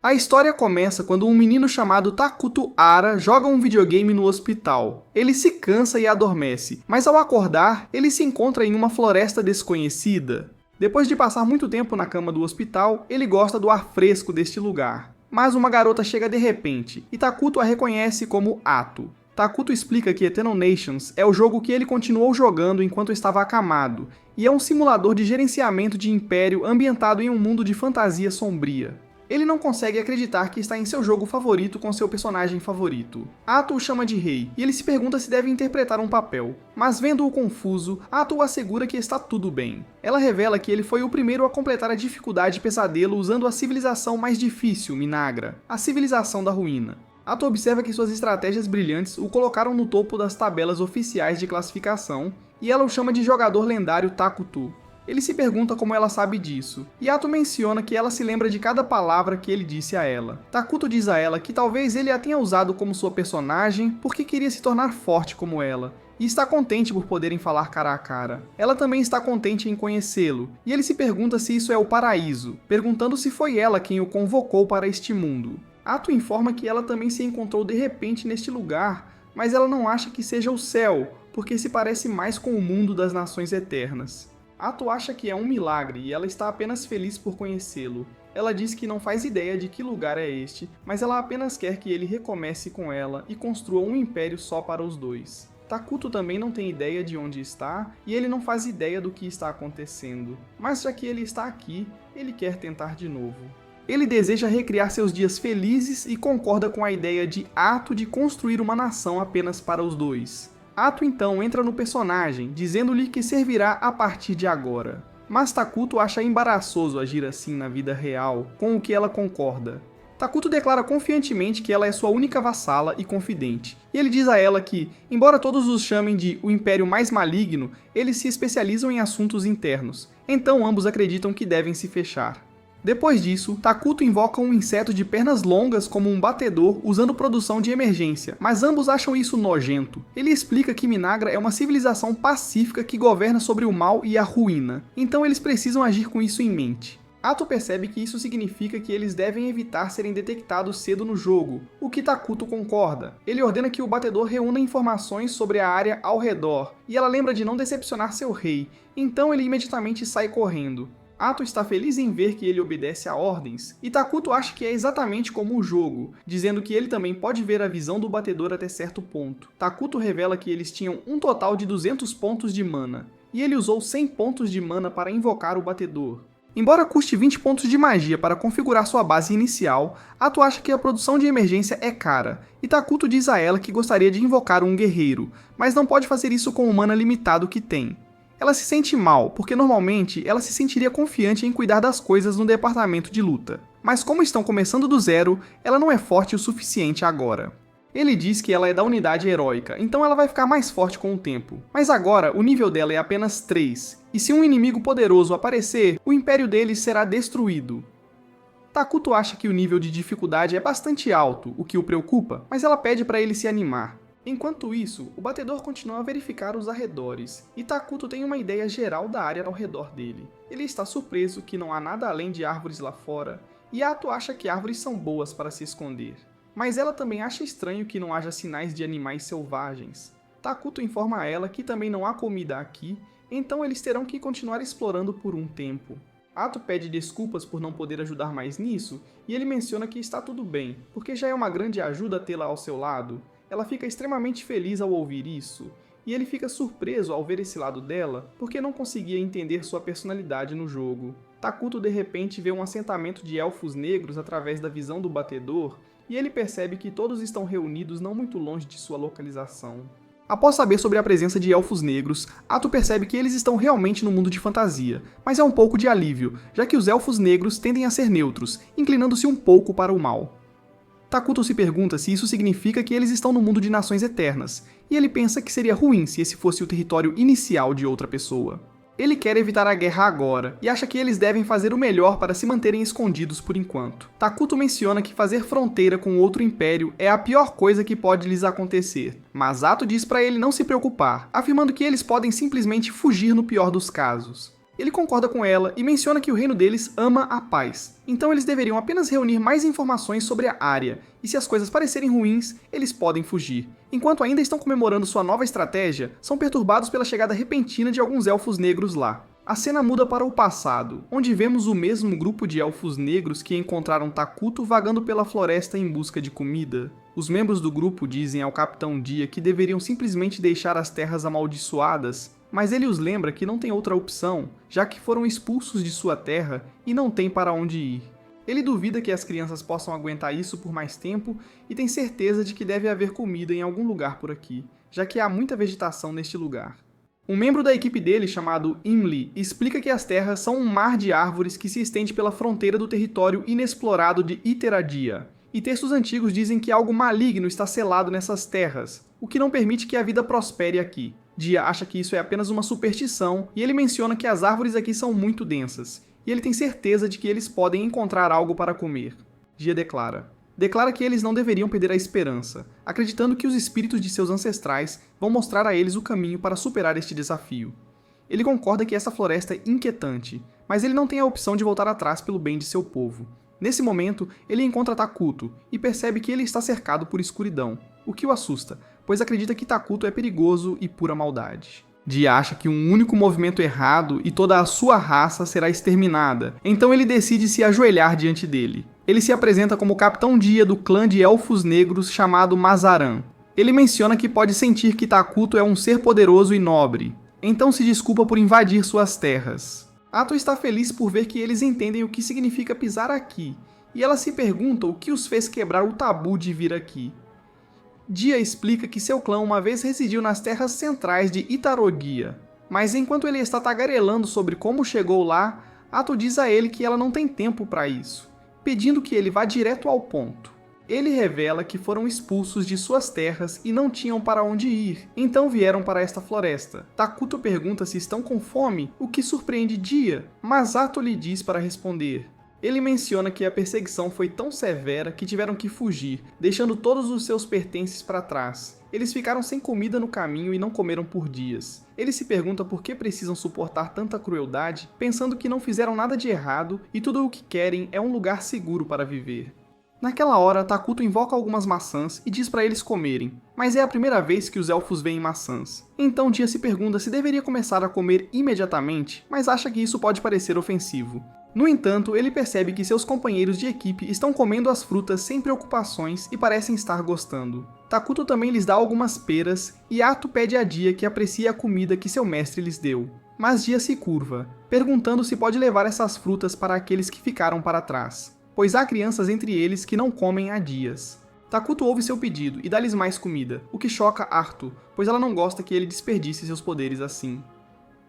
A história começa quando um menino chamado Takuto Hara joga um videogame no hospital. Ele se cansa e adormece, mas ao acordar, ele se encontra em uma floresta desconhecida. Depois de passar muito tempo na cama do hospital, ele gosta do ar fresco deste lugar. Mas uma garota chega de repente, e Takuto a reconhece como Ato. Takuto explica que Eternal Nations é o jogo que ele continuou jogando enquanto estava acamado, e é um simulador de gerenciamento de império ambientado em um mundo de fantasia sombria. Ele não consegue acreditar que está em seu jogo favorito com seu personagem favorito. Ato o chama de rei, e ele se pergunta se deve interpretar um papel. Mas vendo-o confuso, Ato assegura que está tudo bem. Ela revela que ele foi o primeiro a completar a dificuldade pesadelo usando a civilização mais difícil, Minagra, a civilização da ruína. Ato observa que suas estratégias brilhantes o colocaram no topo das tabelas oficiais de classificação, e ela o chama de jogador lendário Takuto. Ele se pergunta como ela sabe disso, e Ato menciona que ela se lembra de cada palavra que ele disse a ela. Takuto diz a ela que talvez ele a tenha usado como sua personagem porque queria se tornar forte como ela, e está contente por poderem falar cara a cara. Ela também está contente em conhecê-lo, e ele se pergunta se isso é o paraíso, perguntando se foi ela quem o convocou para este mundo. Ato informa que ela também se encontrou de repente neste lugar, mas ela não acha que seja o céu, porque se parece mais com o mundo das nações eternas. Ato acha que é um milagre e ela está apenas feliz por conhecê-lo. Ela diz que não faz ideia de que lugar é este, mas ela apenas quer que ele recomece com ela e construa um império só para os dois. Takuto também não tem ideia de onde está e ele não faz ideia do que está acontecendo. Mas já que ele está aqui, ele quer tentar de novo. Ele deseja recriar seus dias felizes e concorda com a ideia de Ato de construir uma nação apenas para os dois. Ato então entra no personagem, dizendo-lhe que servirá a partir de agora. Mas Takuto acha embaraçoso agir assim na vida real, com o que ela concorda. Takuto declara confiantemente que ela é sua única vassala e confidente, e ele diz a ela que, embora todos os chamem de o Império mais maligno, eles se especializam em assuntos internos, então ambos acreditam que devem se fechar. Depois disso, Takuto invoca um inseto de pernas longas como um batedor usando produção de emergência, mas ambos acham isso nojento. Ele explica que Minagra é uma civilização pacífica que governa sobre o mal e a ruína, então eles precisam agir com isso em mente. Ato percebe que isso significa que eles devem evitar serem detectados cedo no jogo, o que Takuto concorda. Ele ordena que o batedor reúna informações sobre a área ao redor, e ela lembra de não decepcionar seu rei, então ele imediatamente sai correndo. Ato está feliz em ver que ele obedece a ordens, e Takuto acha que é exatamente como o jogo, dizendo que ele também pode ver a visão do batedor até certo ponto. Takuto revela que eles tinham um total de 200 pontos de mana, e ele usou 100 pontos de mana para invocar o batedor. Embora custe 20 pontos de magia para configurar sua base inicial, Ato acha que a produção de emergência é cara, e Takuto diz a ela que gostaria de invocar um guerreiro, mas não pode fazer isso com o mana limitado que tem. Ela se sente mal, porque normalmente ela se sentiria confiante em cuidar das coisas no departamento de luta. Mas como estão começando do zero, ela não é forte o suficiente agora. Ele diz que ela é da unidade heróica, então ela vai ficar mais forte com o tempo. Mas agora, o nível dela é apenas 3, e se um inimigo poderoso aparecer, o império deles será destruído. Takuto acha que o nível de dificuldade é bastante alto, o que o preocupa, mas ela pede para ele se animar. Enquanto isso, o batedor continua a verificar os arredores, e Takuto tem uma ideia geral da área ao redor dele. Ele está surpreso que não há nada além de árvores lá fora, e Ato acha que árvores são boas para se esconder. Mas ela também acha estranho que não haja sinais de animais selvagens. Takuto informa a ela que também não há comida aqui, então eles terão que continuar explorando por um tempo. Ato pede desculpas por não poder ajudar mais nisso, e ele menciona que está tudo bem, porque já é uma grande ajuda tê-la ao seu lado. Ela fica extremamente feliz ao ouvir isso, e ele fica surpreso ao ver esse lado dela, porque não conseguia entender sua personalidade no jogo. Takuto de repente vê um assentamento de elfos negros através da visão do batedor, e ele percebe que todos estão reunidos não muito longe de sua localização. Após saber sobre a presença de elfos negros, Ato percebe que eles estão realmente no mundo de fantasia, mas é um pouco de alívio, já que os elfos negros tendem a ser neutros, inclinando-se um pouco para o mal. Takuto se pergunta se isso significa que eles estão no mundo de nações eternas, e ele pensa que seria ruim se esse fosse o território inicial de outra pessoa. Ele quer evitar a guerra agora, e acha que eles devem fazer o melhor para se manterem escondidos por enquanto. Takuto menciona que fazer fronteira com outro império é a pior coisa que pode lhes acontecer, mas Ato diz para ele não se preocupar, afirmando que eles podem simplesmente fugir no pior dos casos. Ele concorda com ela e menciona que o reino deles ama a paz. Então eles deveriam apenas reunir mais informações sobre a área, e se as coisas parecerem ruins, eles podem fugir. Enquanto ainda estão comemorando sua nova estratégia, são perturbados pela chegada repentina de alguns elfos negros lá. A cena muda para o passado, onde vemos o mesmo grupo de elfos negros que encontraram Takuto vagando pela floresta em busca de comida. Os membros do grupo dizem ao Capitão Dia que deveriam simplesmente deixar as terras amaldiçoadas, mas ele os lembra que não tem outra opção, já que foram expulsos de sua terra e não tem para onde ir. Ele duvida que as crianças possam aguentar isso por mais tempo e tem certeza de que deve haver comida em algum lugar por aqui, já que há muita vegetação neste lugar. Um membro da equipe dele, chamado Imli, explica que as terras são um mar de árvores que se estende pela fronteira do território inexplorado de Iteradia. E textos antigos dizem que algo maligno está selado nessas terras, o que não permite que a vida prospere aqui. Dia acha que isso é apenas uma superstição e ele menciona que as árvores aqui são muito densas, e ele tem certeza de que eles podem encontrar algo para comer. Dia declara que eles não deveriam perder a esperança, acreditando que os espíritos de seus ancestrais vão mostrar a eles o caminho para superar este desafio. Ele concorda que essa floresta é inquietante, mas ele não tem a opção de voltar atrás pelo bem de seu povo. Nesse momento, ele encontra Takuto e percebe que ele está cercado por escuridão, o que o assusta, pois acredita que Takuto é perigoso e pura maldade. Dia acha que um único movimento errado e toda a sua raça será exterminada, então ele decide se ajoelhar diante dele. Ele se apresenta como o Capitão Dia do clã de Elfos Negros chamado Mazaran. Ele menciona que pode sentir que Takuto é um ser poderoso e nobre, então se desculpa por invadir suas terras. Ato está feliz por ver que eles entendem o que significa pisar aqui, e ela se pergunta o que os fez quebrar o tabu de vir aqui. Dia explica que seu clã uma vez residiu nas terras centrais de Itarogia, mas enquanto ele está tagarelando sobre como chegou lá, Ato diz a ele que ela não tem tempo para isso, pedindo que ele vá direto ao ponto. Ele revela que foram expulsos de suas terras e não tinham para onde ir, então vieram para esta floresta. Takuto pergunta se estão com fome, o que surpreende Dia, mas Ato lhe diz para responder. Ele menciona que a perseguição foi tão severa que tiveram que fugir, deixando todos os seus pertences para trás. Eles ficaram sem comida no caminho e não comeram por dias. Ele se pergunta por que precisam suportar tanta crueldade, pensando que não fizeram nada de errado e tudo o que querem é um lugar seguro para viver. Naquela hora, Takuto invoca algumas maçãs e diz para eles comerem, mas é a primeira vez que os elfos veem maçãs. Então Dia se pergunta se deveria começar a comer imediatamente, mas acha que isso pode parecer ofensivo. No entanto, ele percebe que seus companheiros de equipe estão comendo as frutas sem preocupações e parecem estar gostando. Takuto também lhes dá algumas peras e Ato pede a Dia que aprecie a comida que seu mestre lhes deu. Mas Dia se curva, perguntando se pode levar essas frutas para aqueles que ficaram para trás, pois há crianças entre eles que não comem há dias. Takuto ouve seu pedido e dá-lhes mais comida, o que choca Arthur, pois ela não gosta que ele desperdice seus poderes assim.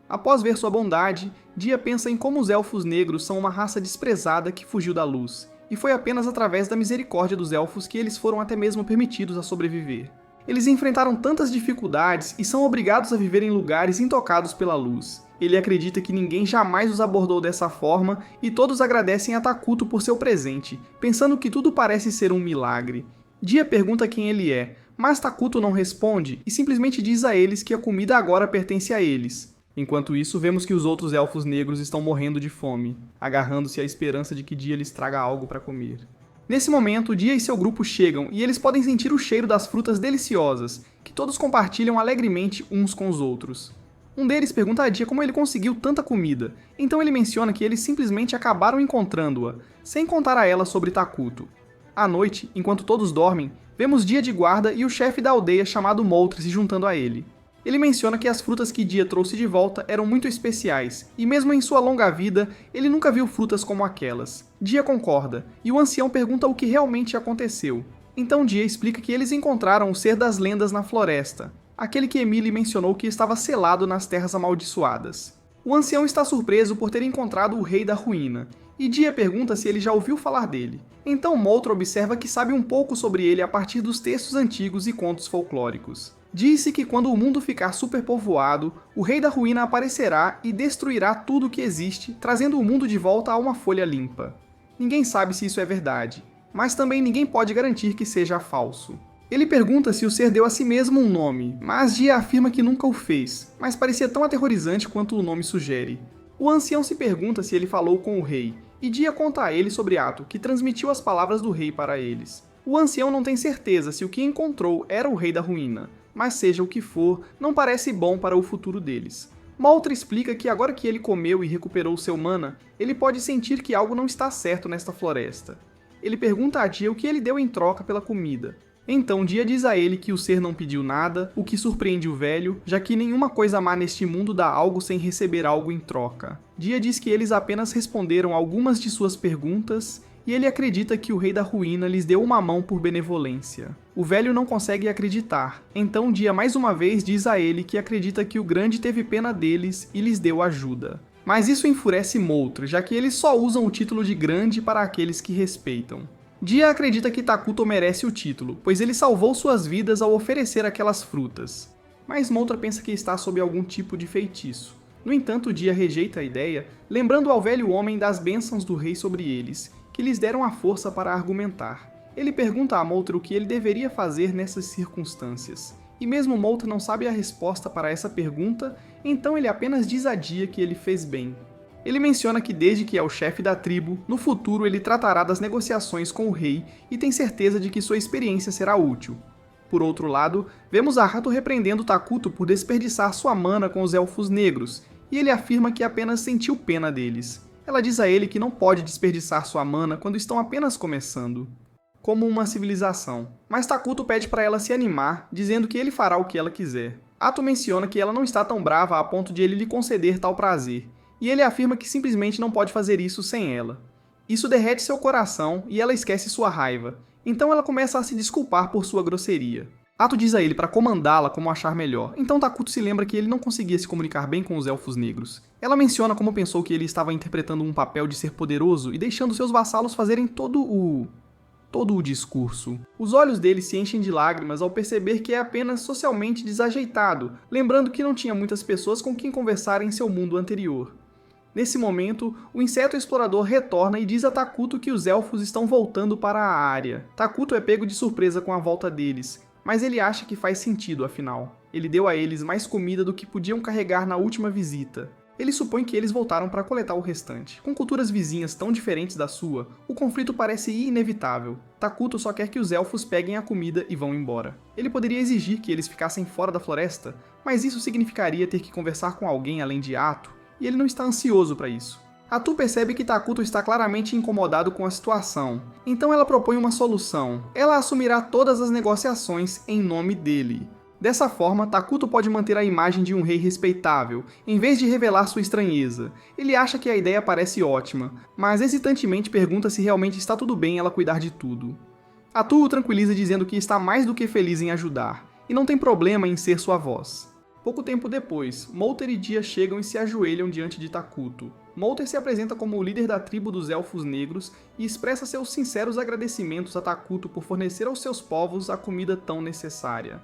Após ver sua bondade, Dia pensa em como os elfos negros são uma raça desprezada que fugiu da luz, e foi apenas através da misericórdia dos elfos que eles foram até mesmo permitidos a sobreviver. Eles enfrentaram tantas dificuldades e são obrigados a viver em lugares intocados pela luz. Ele acredita que ninguém jamais os abordou dessa forma e todos agradecem a Takuto por seu presente, pensando que tudo parece ser um milagre. Dia pergunta quem ele é, mas Takuto não responde e simplesmente diz a eles que a comida agora pertence a eles. Enquanto isso, vemos que os outros elfos negros estão morrendo de fome, agarrando-se à esperança de que Dia lhes traga algo para comer. Nesse momento, Dia e seu grupo chegam e eles podem sentir o cheiro das frutas deliciosas, que todos compartilham alegremente uns com os outros. Um deles pergunta a Dia como ele conseguiu tanta comida, então ele menciona que eles simplesmente acabaram encontrando-a, sem contar a ela sobre Takuto. À noite, enquanto todos dormem, vemos Dia de guarda e o chefe da aldeia chamado Moltre se juntando a ele. Ele menciona que as frutas que Dia trouxe de volta eram muito especiais, e mesmo em sua longa vida, ele nunca viu frutas como aquelas. Dia concorda, e o ancião pergunta o que realmente aconteceu. Então Dia explica que eles encontraram o ser das lendas na floresta, aquele que Emily mencionou que estava selado nas terras amaldiçoadas. O ancião está surpreso por ter encontrado o Rei da Ruína, e Dia pergunta se ele já ouviu falar dele. Então Moltre observa que sabe um pouco sobre ele a partir dos textos antigos e contos folclóricos. Diz-se que quando o mundo ficar superpovoado, o Rei da Ruína aparecerá e destruirá tudo o que existe, trazendo o mundo de volta a uma folha limpa. Ninguém sabe se isso é verdade, mas também ninguém pode garantir que seja falso. Ele pergunta se o ser deu a si mesmo um nome, mas Dia afirma que nunca o fez, mas parecia tão aterrorizante quanto o nome sugere. O ancião se pergunta se ele falou com o rei, e Dia conta a ele sobre Atto, que transmitiu as palavras do rei para eles. O ancião não tem certeza se o que encontrou era o Rei da Ruína, mas seja o que for, não parece bom para o futuro deles. Moltre explica que agora que ele comeu e recuperou seu mana, ele pode sentir que algo não está certo nesta floresta. Ele pergunta a Dia o que ele deu em troca pela comida. Então Dia diz a ele que o ser não pediu nada, o que surpreende o velho, já que nenhuma coisa má neste mundo dá algo sem receber algo em troca. Dia diz que eles apenas responderam algumas de suas perguntas, e ele acredita que o Rei da Ruína lhes deu uma mão por benevolência. O velho não consegue acreditar, então Dia mais uma vez diz a ele que acredita que o Grande teve pena deles e lhes deu ajuda. Mas isso enfurece Moltre, já que eles só usam o título de Grande para aqueles que respeitam. Dia acredita que Takuto merece o título, pois ele salvou suas vidas ao oferecer aquelas frutas. Mas Moltre pensa que está sob algum tipo de feitiço. No entanto, Dia rejeita a ideia, lembrando ao velho homem das bênçãos do rei sobre eles, que lhes deram a força para argumentar. Ele pergunta a Moltre o que ele deveria fazer nessas circunstâncias. E mesmo Moltre não sabe a resposta para essa pergunta, então ele apenas diz a Dia que ele fez bem. Ele menciona que desde que é o chefe da tribo, no futuro ele tratará das negociações com o rei e tem certeza de que sua experiência será útil. Por outro lado, vemos Atto repreendendo Takuto por desperdiçar sua mana com os elfos negros, e ele afirma que apenas sentiu pena deles. Ela diz a ele que não pode desperdiçar sua mana quando estão apenas começando, como uma civilização. Mas Takuto pede para ela se animar, dizendo que ele fará o que ela quiser. Atto menciona que ela não está tão brava a ponto de ele lhe conceder tal prazer, e ele afirma que simplesmente não pode fazer isso sem ela. Isso derrete seu coração e ela esquece sua raiva, então ela começa a se desculpar por sua grosseria. Atto diz a ele para comandá-la como achar melhor, então Takuto se lembra que ele não conseguia se comunicar bem com os elfos negros. Ela menciona como pensou que ele estava interpretando um papel de ser poderoso e deixando seus vassalos fazerem todo o discurso. Os olhos dele se enchem de lágrimas ao perceber que é apenas socialmente desajeitado, lembrando que não tinha muitas pessoas com quem conversar em seu mundo anterior. Nesse momento, o inseto explorador retorna e diz a Takuto que os elfos estão voltando para a área. Takuto é pego de surpresa com a volta deles, mas ele acha que faz sentido afinal. Ele deu a eles mais comida do que podiam carregar na última visita. Ele supõe que eles voltaram para coletar o restante. Com culturas vizinhas tão diferentes da sua, o conflito parece inevitável. Takuto só quer que os elfos peguem a comida e vão embora. Ele poderia exigir que eles ficassem fora da floresta, mas isso significaria ter que conversar com alguém além de Atto, e ele não está ansioso para isso. Atto percebe que Takuto está claramente incomodado com a situação, então ela propõe uma solução. Ela assumirá todas as negociações em nome dele. Dessa forma, Takuto pode manter a imagem de um rei respeitável, em vez de revelar sua estranheza. Ele acha que a ideia parece ótima, mas hesitantemente pergunta se realmente está tudo bem ela cuidar de tudo. Atto o tranquiliza dizendo que está mais do que feliz em ajudar, e não tem problema em ser sua voz. Pouco tempo depois, Moltre e Dia chegam e se ajoelham diante de Takuto. Moltre se apresenta como o líder da tribo dos Elfos Negros e expressa seus sinceros agradecimentos a Takuto por fornecer aos seus povos a comida tão necessária.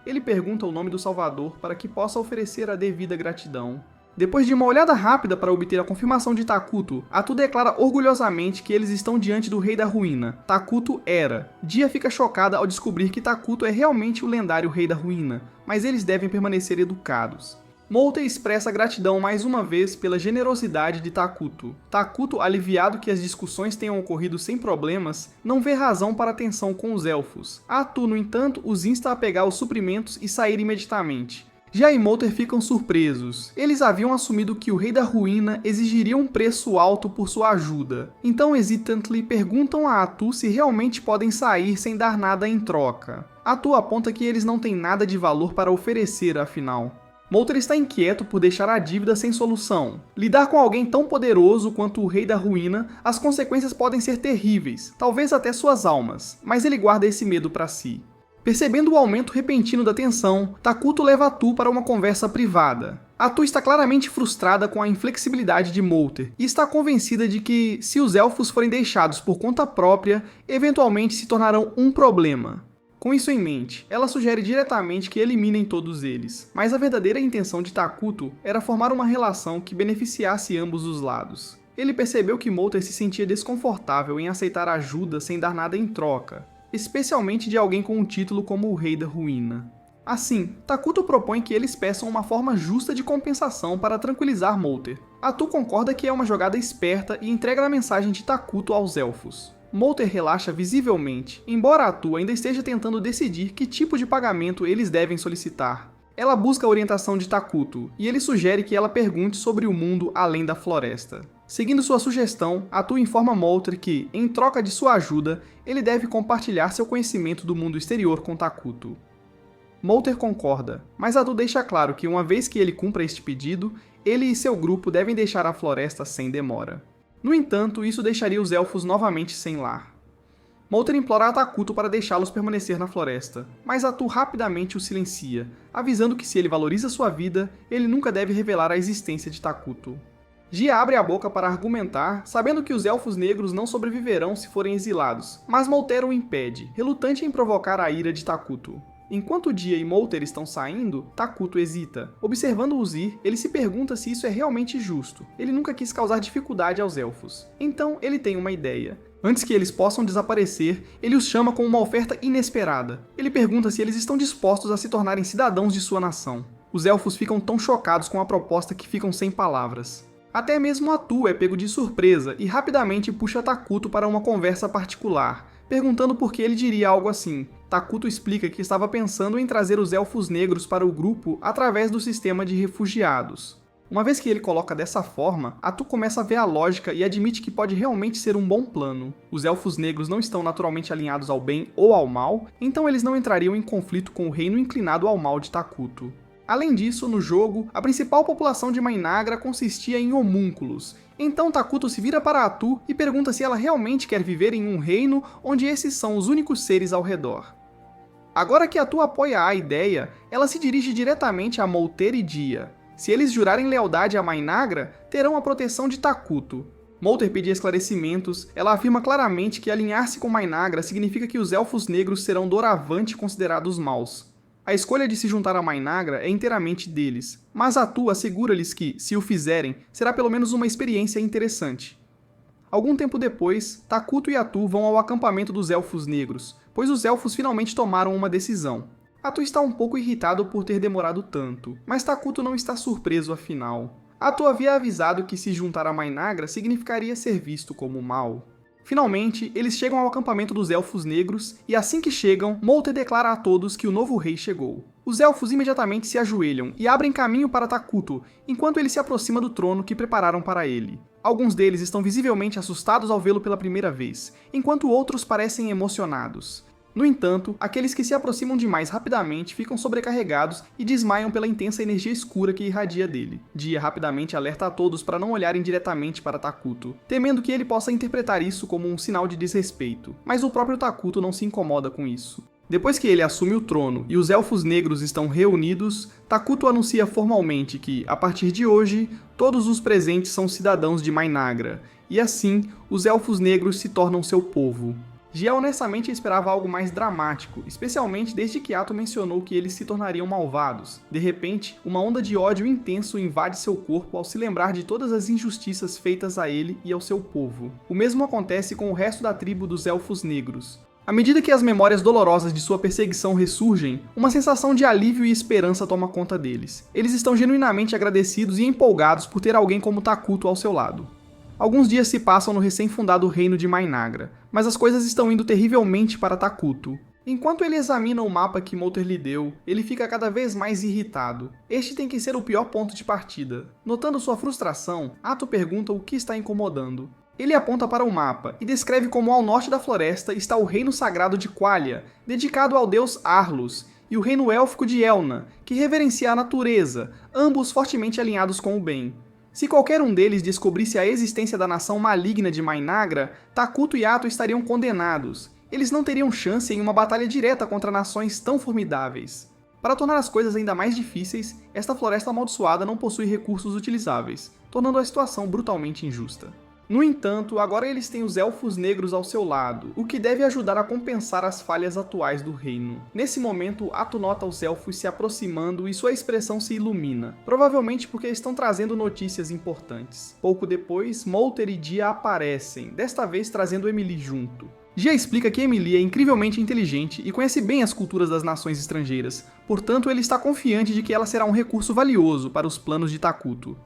Ele pergunta o nome do Salvador para que possa oferecer a devida gratidão. Depois de uma olhada rápida para obter a confirmação de Takuto, Atto declara orgulhosamente que eles estão diante do Rei da Ruína. Takuto era. Dia fica chocada ao descobrir que Takuto é realmente o lendário Rei da Ruína, mas eles devem permanecer educados. Moltre expressa gratidão mais uma vez pela generosidade de Takuto. Takuto, aliviado que as discussões tenham ocorrido sem problemas, não vê razão para a tensão com os elfos. Atto, no entanto, os insta a pegar os suprimentos e sair imediatamente. Dia e Moltre ficam surpresos. Eles haviam assumido que o Rei da Ruína exigiria um preço alto por sua ajuda. Então, hesitantly, perguntam a Atto se realmente podem sair sem dar nada em troca. Atto aponta que eles não têm nada de valor para oferecer, afinal. Moltre está inquieto por deixar a dívida sem solução. Lidar com alguém tão poderoso quanto o Rei da Ruína, as consequências podem ser terríveis, talvez até suas almas, mas ele guarda esse medo para si. Percebendo o aumento repentino da tensão, Takuto leva Atto para uma conversa privada. Atto está claramente frustrada com a inflexibilidade de Moltre e está convencida de que, se os elfos forem deixados por conta própria, eventualmente se tornarão um problema. Com isso em mente, ela sugere diretamente que eliminem todos eles, mas a verdadeira intenção de Takuto era formar uma relação que beneficiasse ambos os lados. Ele percebeu que Moltre se sentia desconfortável em aceitar ajuda sem dar nada em troca, especialmente de alguém com um título como o Rei da Ruína. Assim, Takuto propõe que eles peçam uma forma justa de compensação para tranquilizar Molter. Atu concorda que é uma jogada esperta e entrega a mensagem de Takuto aos elfos. Molter relaxa visivelmente, embora Atu ainda esteja tentando decidir que tipo de pagamento eles devem solicitar. Ela busca a orientação de Takuto, e ele sugere que ela pergunte sobre o mundo além da floresta. Seguindo sua sugestão, Atu informa Molter que, em troca de sua ajuda, ele deve compartilhar seu conhecimento do mundo exterior com Takuto. Molter concorda, mas Atu deixa claro que uma vez que ele cumpra este pedido, ele e seu grupo devem deixar a floresta sem demora. No entanto, isso deixaria os elfos novamente sem lar. Molter implora a Takuto para deixá-los permanecer na floresta, mas Atu rapidamente o silencia, avisando que se ele valoriza sua vida, ele nunca deve revelar a existência de Takuto. Gia abre a boca para argumentar, sabendo que os elfos negros não sobreviverão se forem exilados, mas Molter o impede, relutante em provocar a ira de Takuto. Enquanto Gia e Molter estão saindo, Takuto hesita. Observando-os ir, ele se pergunta se isso é realmente justo. Ele nunca quis causar dificuldade aos elfos. Então, ele tem uma ideia. Antes que eles possam desaparecer, ele os chama com uma oferta inesperada. Ele pergunta se eles estão dispostos a se tornarem cidadãos de sua nação. Os elfos ficam tão chocados com a proposta que ficam sem palavras. Até mesmo Atu é pego de surpresa e rapidamente puxa Takuto para uma conversa particular, perguntando por que ele diria algo assim. Takuto explica que estava pensando em trazer os elfos negros para o grupo através do sistema de refugiados. Uma vez que ele coloca dessa forma, Atu começa a ver a lógica e admite que pode realmente ser um bom plano. Os elfos negros não estão naturalmente alinhados ao bem ou ao mal, então eles não entrariam em conflito com o reino inclinado ao mal de Takuto. Além disso, no jogo, a principal população de Mainagra consistia em homúnculos. Então Takuto se vira para Atu e pergunta se ela realmente quer viver em um reino onde esses são os únicos seres ao redor. Agora que Atu apoia a ideia, ela se dirige diretamente a Molter e Gia. Se eles jurarem lealdade a Mainagra, terão a proteção de Takuto. Molter pedia esclarecimentos, ela afirma claramente que alinhar-se com Mainagra significa que os elfos negros serão doravante considerados maus. A escolha de se juntar a Mainagra é inteiramente deles, mas Atu assegura-lhes que, se o fizerem, será pelo menos uma experiência interessante. Algum tempo depois, Takuto e Atu vão ao acampamento dos Elfos Negros, pois os Elfos finalmente tomaram uma decisão. Atu está um pouco irritado por ter demorado tanto, mas Takuto não está surpreso afinal. Atu havia avisado que se juntar a Mainagra significaria ser visto como mal. Finalmente, eles chegam ao acampamento dos Elfos Negros, e assim que chegam, Molter declara a todos que o novo rei chegou. Os elfos imediatamente se ajoelham e abrem caminho para Takuto, enquanto ele se aproxima do trono que prepararam para ele. Alguns deles estão visivelmente assustados ao vê-lo pela primeira vez, enquanto outros parecem emocionados. No entanto, aqueles que se aproximam demais rapidamente ficam sobrecarregados e desmaiam pela intensa energia escura que irradia dele. Gia rapidamente alerta a todos para não olharem diretamente para Takuto, temendo que ele possa interpretar isso como um sinal de desrespeito, mas o próprio Takuto não se incomoda com isso. Depois que ele assume o trono e os Elfos Negros estão reunidos, Takuto anuncia formalmente que, a partir de hoje, todos os presentes são cidadãos de Mainagra, e assim, os Elfos Negros se tornam seu povo. Gia honestamente esperava algo mais dramático, especialmente desde que Atu mencionou que eles se tornariam malvados. De repente, uma onda de ódio intenso invade seu corpo ao se lembrar de todas as injustiças feitas a ele e ao seu povo. O mesmo acontece com o resto da tribo dos Elfos Negros. À medida que as memórias dolorosas de sua perseguição ressurgem, uma sensação de alívio e esperança toma conta deles. Eles estão genuinamente agradecidos e empolgados por ter alguém como Takuto ao seu lado. Alguns dias se passam no recém-fundado reino de Mainagra, mas as coisas estão indo terrivelmente para Takuto. Enquanto ele examina o mapa que Molter lhe deu, ele fica cada vez mais irritado. Este tem que ser o pior ponto de partida. Notando sua frustração, Atu pergunta o que está incomodando. Ele aponta para o mapa e descreve como ao norte da floresta está o reino sagrado de Qualia, dedicado ao deus Arlus, e o reino élfico de Elna, que reverencia a natureza, ambos fortemente alinhados com o bem. Se qualquer um deles descobrisse a existência da nação maligna de Mainagra, Takuto e Atu estariam condenados. Eles não teriam chance em uma batalha direta contra nações tão formidáveis. Para tornar as coisas ainda mais difíceis, esta floresta amaldiçoada não possui recursos utilizáveis, tornando a situação brutalmente injusta. No entanto, agora eles têm os Elfos Negros ao seu lado, o que deve ajudar a compensar as falhas atuais do reino. Nesse momento, Atu nota os elfos se aproximando e sua expressão se ilumina, provavelmente porque estão trazendo notícias importantes. Pouco depois, Molter e Gia aparecem, desta vez trazendo Emily junto. Gia explica que Emilia é incrivelmente inteligente e conhece bem as culturas das nações estrangeiras, portanto ele está confiante de que ela será um recurso valioso para os planos de Takuto.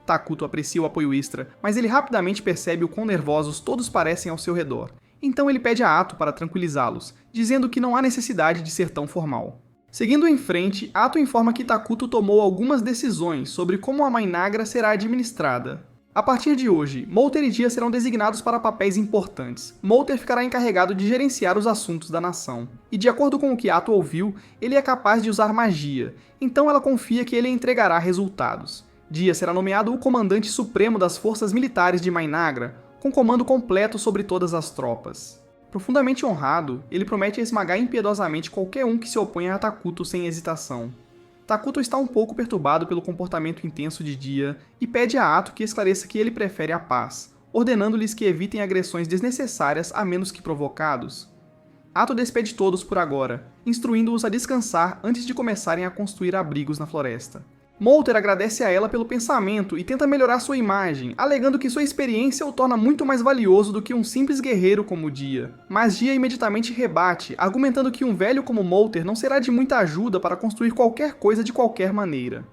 Takuto aprecia o apoio extra, mas ele rapidamente percebe o quão nervosos todos parecem ao seu redor. Então ele pede a Ato para tranquilizá-los, dizendo que não há necessidade de ser tão formal. Seguindo em frente, Ato informa que Takuto tomou algumas decisões sobre como a Mãe Nagra será administrada. A partir de hoje, Molter e Gia serão designados para papéis importantes. Molter ficará encarregado de gerenciar os assuntos da nação. E de acordo com o que Ato ouviu, ele é capaz de usar magia, então ela confia que ele entregará resultados. Gia será nomeado o comandante supremo das forças militares de Mãe Nagra, com comando completo sobre todas as tropas. Profundamente honrado, ele promete esmagar impiedosamente qualquer um que se oponha a Takuto sem hesitação. Takuto está um pouco perturbado pelo comportamento intenso de Gia e pede a Ato que esclareça que ele prefere a paz, ordenando-lhes que evitem agressões desnecessárias a menos que provocados. Ato despede todos por agora, instruindo-os a descansar antes de começarem a construir abrigos na floresta. Molter agradece a ela pelo pensamento e tenta melhorar sua imagem, alegando que sua experiência o torna muito mais valioso do que um simples guerreiro como Gia. Mas Gia imediatamente rebate, argumentando que um velho como Molter não será de muita ajuda para construir qualquer coisa de qualquer maneira.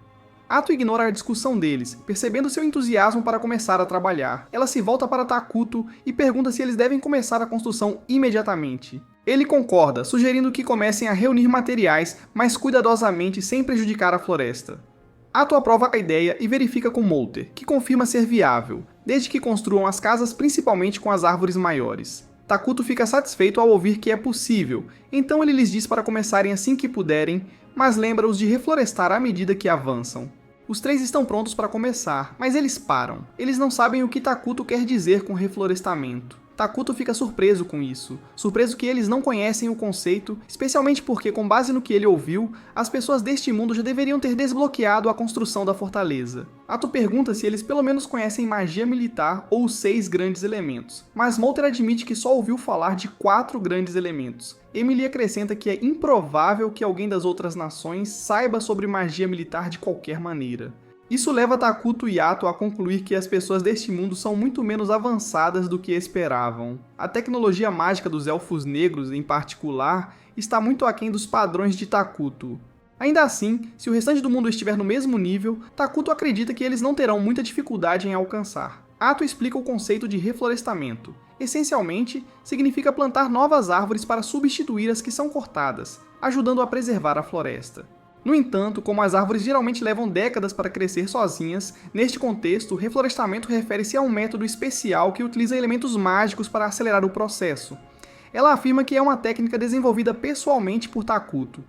Ato ignora a discussão deles, percebendo seu entusiasmo para começar a trabalhar. Ela se volta para Takuto e pergunta se eles devem começar a construção imediatamente. Ele concorda, sugerindo que comecem a reunir materiais, mas cuidadosamente sem prejudicar a floresta. Ato aprova a ideia e verifica com Molter, que confirma ser viável, desde que construam as casas principalmente com as árvores maiores. Takuto fica satisfeito ao ouvir que é possível, então ele lhes diz para começarem assim que puderem, mas lembra-os de reflorestar à medida que avançam. Os três estão prontos para começar, mas eles param. Eles não sabem o que Takuto quer dizer com reflorestamento. Takuto fica surpreso com isso, surpreso que eles não conhecem o conceito, especialmente porque, com base no que ele ouviu, as pessoas deste mundo já deveriam ter desbloqueado a construção da fortaleza. Ato pergunta se eles pelo menos conhecem magia militar ou os 6 grandes elementos, mas Molter admite que só ouviu falar de 4 grandes elementos. Emily acrescenta que é improvável que alguém das outras nações saiba sobre magia militar de qualquer maneira. Isso leva Takuto e Ato a concluir que as pessoas deste mundo são muito menos avançadas do que esperavam. A tecnologia mágica dos Elfos Negros, em particular, está muito aquém dos padrões de Takuto. Ainda assim, se o restante do mundo estiver no mesmo nível, Takuto acredita que eles não terão muita dificuldade em alcançar. Ato explica o conceito de reflorestamento. Essencialmente, significa plantar novas árvores para substituir as que são cortadas, ajudando a preservar a floresta. No entanto, como as árvores geralmente levam décadas para crescer sozinhas, neste contexto, reflorestamento refere-se a um método especial que utiliza elementos mágicos para acelerar o processo. Ela afirma que é uma técnica desenvolvida pessoalmente por Takuto.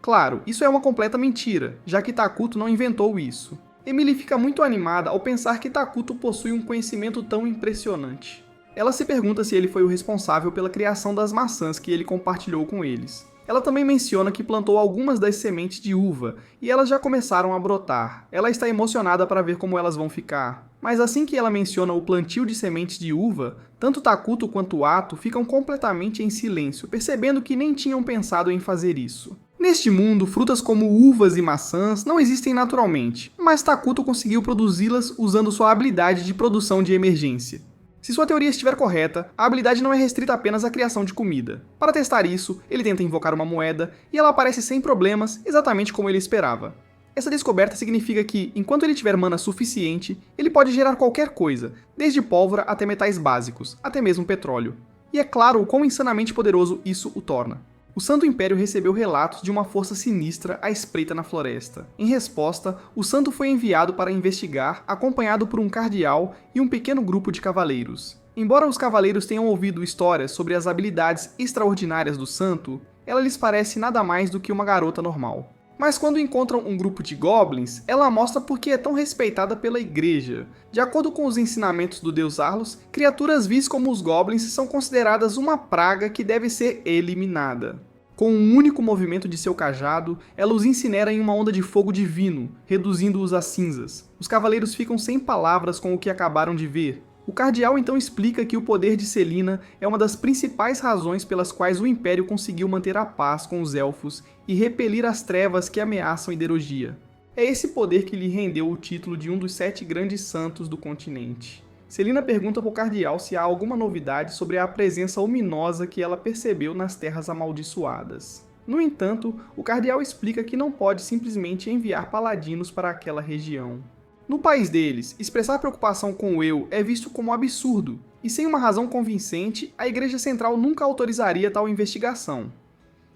Claro, isso é uma completa mentira, já que Takuto não inventou isso. Emily fica muito animada ao pensar que Takuto possui um conhecimento tão impressionante. Ela se pergunta se ele foi o responsável pela criação das maçãs que ele compartilhou com eles. Ela também menciona que plantou algumas das sementes de uva, e elas já começaram a brotar. Ela está emocionada para ver como elas vão ficar. Mas assim que ela menciona o plantio de sementes de uva, tanto Takuto quanto Ato ficam completamente em silêncio, percebendo que nem tinham pensado em fazer isso. Neste mundo, frutas como uvas e maçãs não existem naturalmente, mas Takuto conseguiu produzi-las usando sua habilidade de produção de emergência. Se sua teoria estiver correta, a habilidade não é restrita apenas à criação de comida. Para testar isso, ele tenta invocar uma moeda, e ela aparece sem problemas, exatamente como ele esperava. Essa descoberta significa que, enquanto ele tiver mana suficiente, ele pode gerar qualquer coisa, desde pólvora até metais básicos, até mesmo petróleo. E é claro o quão insanamente poderoso isso o torna. O Santo Império recebeu relatos de uma força sinistra à espreita na floresta. Em resposta, o santo foi enviado para investigar, acompanhado por um cardeal e um pequeno grupo de cavaleiros. Embora os cavaleiros tenham ouvido histórias sobre as habilidades extraordinárias do santo, ela lhes parece nada mais do que uma garota normal. Mas quando encontram um grupo de goblins, ela mostra por que é tão respeitada pela igreja. De acordo com os ensinamentos do deus Arlos, criaturas vis como os goblins são consideradas uma praga que deve ser eliminada. Com um único movimento de seu cajado, ela os incinera em uma onda de fogo divino, reduzindo-os a cinzas. Os cavaleiros ficam sem palavras com o que acabaram de ver. O cardeal então explica que o poder de Selina é uma das principais razões pelas quais o Império conseguiu manter a paz com os Elfos e repelir as trevas que ameaçam Iderogia. É esse poder que lhe rendeu o título de um dos 7 grandes santos do continente. Selina pergunta pro cardeal se há alguma novidade sobre a presença ominosa que ela percebeu nas terras amaldiçoadas. No entanto, o cardeal explica que não pode simplesmente enviar paladinos para aquela região. No país deles, expressar preocupação com o eu é visto como absurdo, e sem uma razão convincente, a Igreja Central nunca autorizaria tal investigação.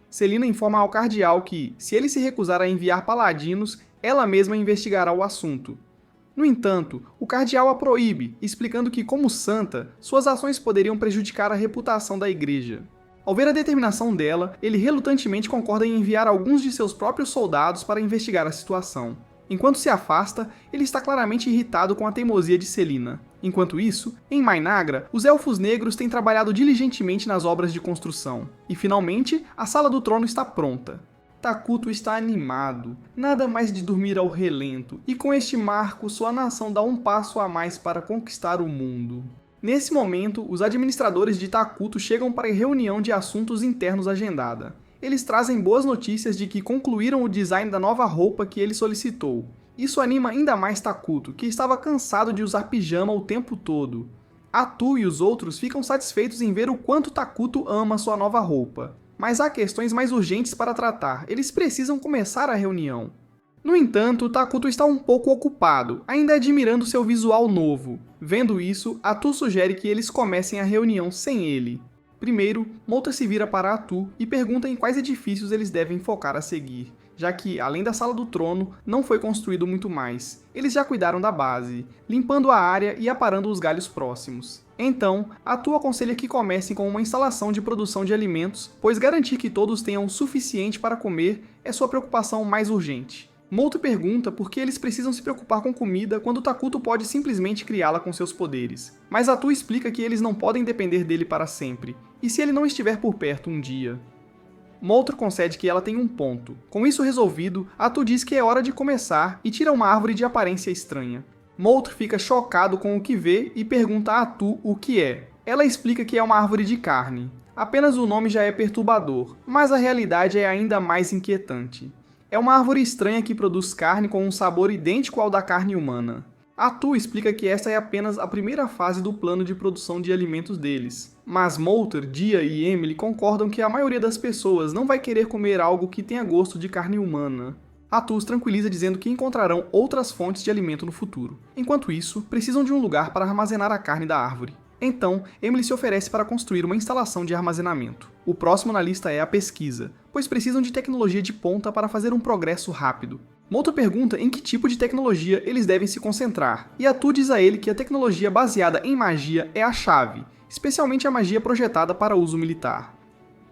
Selina informa ao cardeal que, se ele se recusar a enviar paladinos, ela mesma investigará o assunto. No entanto, o cardeal a proíbe, explicando que, como santa, suas ações poderiam prejudicar a reputação da igreja. Ao ver a determinação dela, ele relutantemente concorda em enviar alguns de seus próprios soldados para investigar a situação. Enquanto se afasta, ele está claramente irritado com a teimosia de Selina. Enquanto isso, em Mainagra, os Elfos Negros têm trabalhado diligentemente nas obras de construção. E finalmente, a Sala do Trono está pronta. Takuto está animado, nada mais de dormir ao relento, e com este marco sua nação dá um passo a mais para conquistar o mundo. Nesse momento, os administradores de Takuto chegam para a reunião de assuntos internos agendada. Eles trazem boas notícias de que concluíram o design da nova roupa que ele solicitou. Isso anima ainda mais Takuto, que estava cansado de usar pijama o tempo todo. Atu e os outros ficam satisfeitos em ver o quanto Takuto ama sua nova roupa. Mas há questões mais urgentes para tratar, eles precisam começar a reunião. No entanto, Takuto está um pouco ocupado, ainda admirando seu visual novo. Vendo isso, Atu sugere que eles comecem a reunião sem ele. Primeiro, Mouta se vira para Atu e pergunta em quais edifícios eles devem focar a seguir, já que, além da Sala do Trono, não foi construído muito mais. Eles já cuidaram da base, limpando a área e aparando os galhos próximos. Então, Atu aconselha que comecem com uma instalação de produção de alimentos, pois garantir que todos tenham o suficiente para comer é sua preocupação mais urgente. Mouta pergunta por que eles precisam se preocupar com comida quando Takuto pode simplesmente criá-la com seus poderes. Mas Atu explica que eles não podem depender dele para sempre, e se ele não estiver por perto um dia. Moltres concede que ela tem um ponto. Com isso resolvido, Atu diz que é hora de começar e tira uma árvore de aparência estranha. Moltres fica chocado com o que vê e pergunta a Atu o que é. Ela explica que é uma árvore de carne. Apenas o nome já é perturbador, mas a realidade é ainda mais inquietante. É uma árvore estranha que produz carne com um sabor idêntico ao da carne humana. Atu explica que esta é apenas a primeira fase do plano de produção de alimentos deles. Mas Moltres, Dia e Emily concordam que a maioria das pessoas não vai querer comer algo que tenha gosto de carne humana. Atu os tranquiliza dizendo que encontrarão outras fontes de alimento no futuro. Enquanto isso, precisam de um lugar para armazenar a carne da árvore. Então, Emily se oferece para construir uma instalação de armazenamento. O próximo na lista é a pesquisa, pois precisam de tecnologia de ponta para fazer um progresso rápido. Moltres pergunta em que tipo de tecnologia eles devem se concentrar, e Atu diz a ele que a tecnologia baseada em magia é a chave, especialmente a magia projetada para uso militar.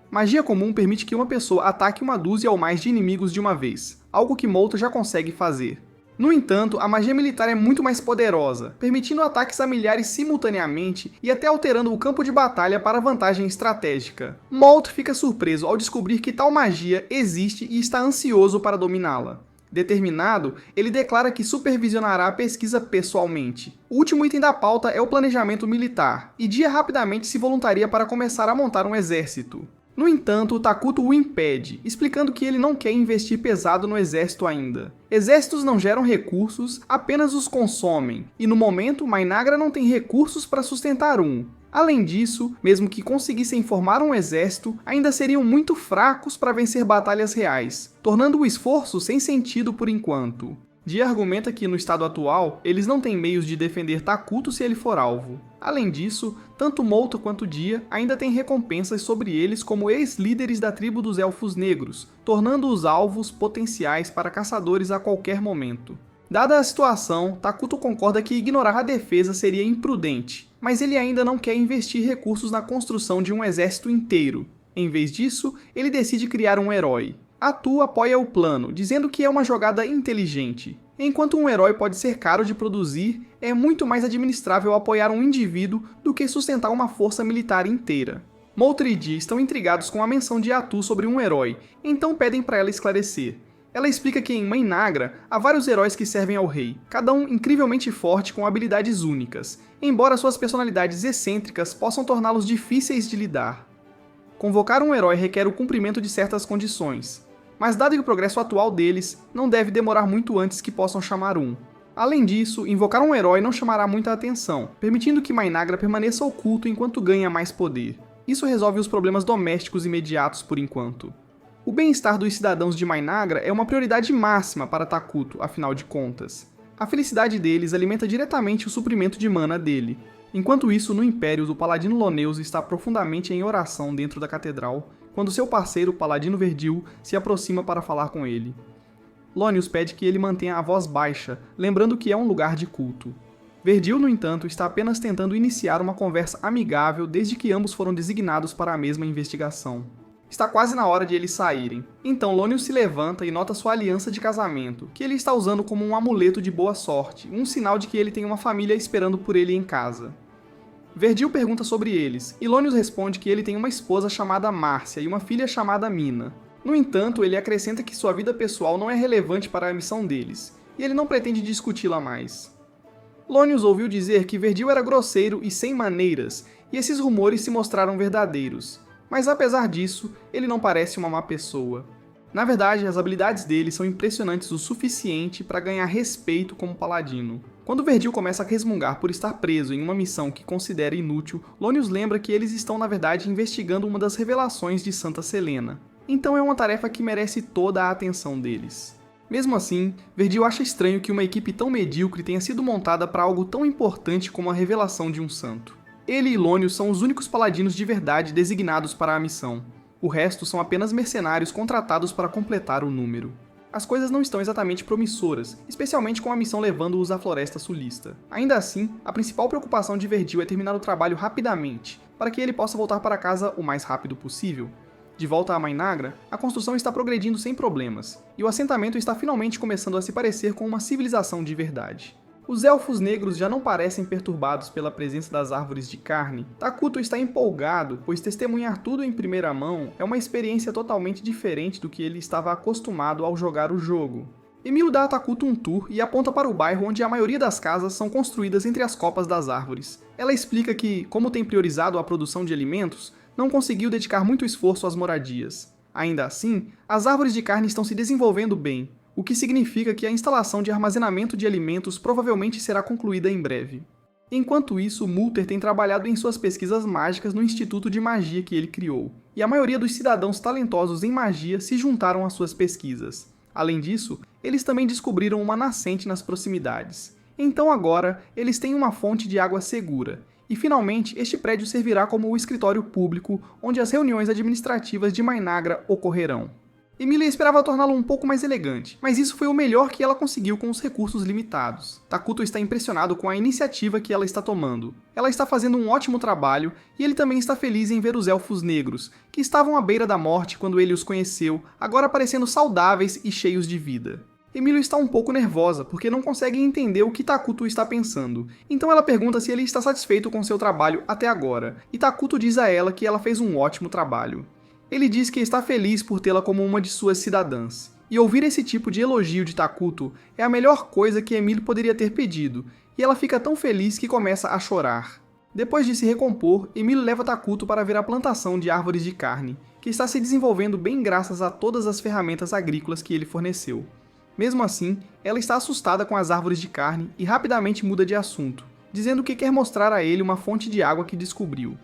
Magia comum permite que uma pessoa ataque uma dúzia ou mais de inimigos de uma vez, algo que Moltres já consegue fazer. No entanto, a magia militar é muito mais poderosa, permitindo ataques a milhares simultaneamente e até alterando o campo de batalha para vantagem estratégica. Moltres fica surpreso ao descobrir que tal magia existe e está ansioso para dominá-la. Determinado, ele declara que supervisionará a pesquisa pessoalmente. O último item da pauta é o planejamento militar, e Dia rapidamente se voluntaria para começar a montar um exército. No entanto, Takuto o impede, explicando que ele não quer investir pesado no exército ainda. Exércitos não geram recursos, apenas os consomem, e no momento, Mainagra não tem recursos para sustentar um. Além disso, mesmo que conseguissem formar um exército, ainda seriam muito fracos para vencer batalhas reais, tornando o esforço sem sentido por enquanto. Dia argumenta que, no estado atual, eles não têm meios de defender Takuto se ele for alvo. Além disso, tanto Moltres quanto Dia ainda têm recompensas sobre eles como ex-líderes da tribo dos Elfos Negros, tornando-os alvos potenciais para caçadores a qualquer momento. Dada a situação, Takuto concorda que ignorar a defesa seria imprudente, mas ele ainda não quer investir recursos na construção de um exército inteiro. Em vez disso, ele decide criar um herói. Atu apoia o plano, dizendo que é uma jogada inteligente. Enquanto um herói pode ser caro de produzir, é muito mais administrável apoiar um indivíduo do que sustentar uma força militar inteira. Moltres e Dia estão intrigados com a menção de Atu sobre um herói, então pedem para ela esclarecer. Ela explica que em Mainagra há vários heróis que servem ao rei, cada um incrivelmente forte com habilidades únicas, embora suas personalidades excêntricas possam torná-los difíceis de lidar. Convocar um herói requer o cumprimento de certas condições, mas dado que o progresso atual deles, não deve demorar muito antes que possam chamar um. Além disso, invocar um herói não chamará muita atenção, permitindo que Mainagra permaneça oculto enquanto ganha mais poder. Isso resolve os problemas domésticos imediatos por enquanto. O bem-estar dos cidadãos de Mainagra é uma prioridade máxima para Takuto, afinal de contas. A felicidade deles alimenta diretamente o suprimento de mana dele. Enquanto isso, no Império, o Paladino Loneus está profundamente em oração dentro da catedral, quando seu parceiro, o Paladino Verdil, se aproxima para falar com ele. Lonius pede que ele mantenha a voz baixa, lembrando que é um lugar de culto. Verdil, no entanto, está apenas tentando iniciar uma conversa amigável desde que ambos foram designados para a mesma investigação. Está quase na hora de eles saírem. Então Lonius se levanta e nota sua aliança de casamento, que ele está usando como um amuleto de boa sorte, um sinal de que ele tem uma família esperando por ele em casa. Verdil pergunta sobre eles, e Lonius responde que ele tem uma esposa chamada Márcia e uma filha chamada Mina. No entanto, ele acrescenta que sua vida pessoal não é relevante para a missão deles, e ele não pretende discuti-la mais. Lonius ouviu dizer que Verdil era grosseiro e sem maneiras, e esses rumores se mostraram verdadeiros. Mas apesar disso, ele não parece uma má pessoa. Na verdade, as habilidades dele são impressionantes o suficiente para ganhar respeito como paladino. Quando Verdil começa a resmungar por estar preso em uma missão que considera inútil, Lonius lembra que eles estão na verdade investigando uma das revelações de Santa Selena. Então é uma tarefa que merece toda a atenção deles. Mesmo assim, Verdil acha estranho que uma equipe tão medíocre tenha sido montada para algo tão importante como a revelação de um santo. Ele e Lonius são os únicos paladinos de verdade designados para a missão. O resto são apenas mercenários contratados para completar o número. As coisas não estão exatamente promissoras, especialmente com a missão levando-os à Floresta Sulista. Ainda assim, a principal preocupação de Verdil é terminar o trabalho rapidamente, para que ele possa voltar para casa o mais rápido possível. De volta a Mainagra, a construção está progredindo sem problemas, e o assentamento está finalmente começando a se parecer com uma civilização de verdade. Os elfos negros já não parecem perturbados pela presença das árvores de carne. Takuto está empolgado, pois testemunhar tudo em primeira mão é uma experiência totalmente diferente do que ele estava acostumado ao jogar o jogo. Emil dá a Takuto um tour e aponta para o bairro onde a maioria das casas são construídas entre as copas das árvores. Ela explica que, como tem priorizado a produção de alimentos, não conseguiu dedicar muito esforço às moradias. Ainda assim, as árvores de carne estão se desenvolvendo bem, o que significa que a instalação de armazenamento de alimentos provavelmente será concluída em breve. Enquanto isso, Multer tem trabalhado em suas pesquisas mágicas no Instituto de Magia que ele criou, e a maioria dos cidadãos talentosos em magia se juntaram às suas pesquisas. Além disso, eles também descobriram uma nascente nas proximidades. Então agora, eles têm uma fonte de água segura, e finalmente este prédio servirá como o escritório público onde as reuniões administrativas de Mainagra ocorrerão. Emilia esperava torná-lo um pouco mais elegante, mas isso foi o melhor que ela conseguiu com os recursos limitados. Takuto está impressionado com a iniciativa que ela está tomando. Ela está fazendo um ótimo trabalho, e ele também está feliz em ver os elfos negros, que estavam à beira da morte quando ele os conheceu, agora parecendo saudáveis e cheios de vida. Emília está um pouco nervosa, porque não consegue entender o que Takuto está pensando. Então ela pergunta se ele está satisfeito com seu trabalho até agora, e Takuto diz a ela que ela fez um ótimo trabalho. Ele diz que está feliz por tê-la como uma de suas cidadãs. E ouvir esse tipo de elogio de Takuto é a melhor coisa que Emília poderia ter pedido, e ela fica tão feliz que começa a chorar. Depois de se recompor, Emília leva Takuto para ver a plantação de árvores de carne, que está se desenvolvendo bem graças a todas as ferramentas agrícolas que ele forneceu. Mesmo assim, ela está assustada com as árvores de carne e rapidamente muda de assunto, dizendo que quer mostrar a ele uma fonte de água que descobriu.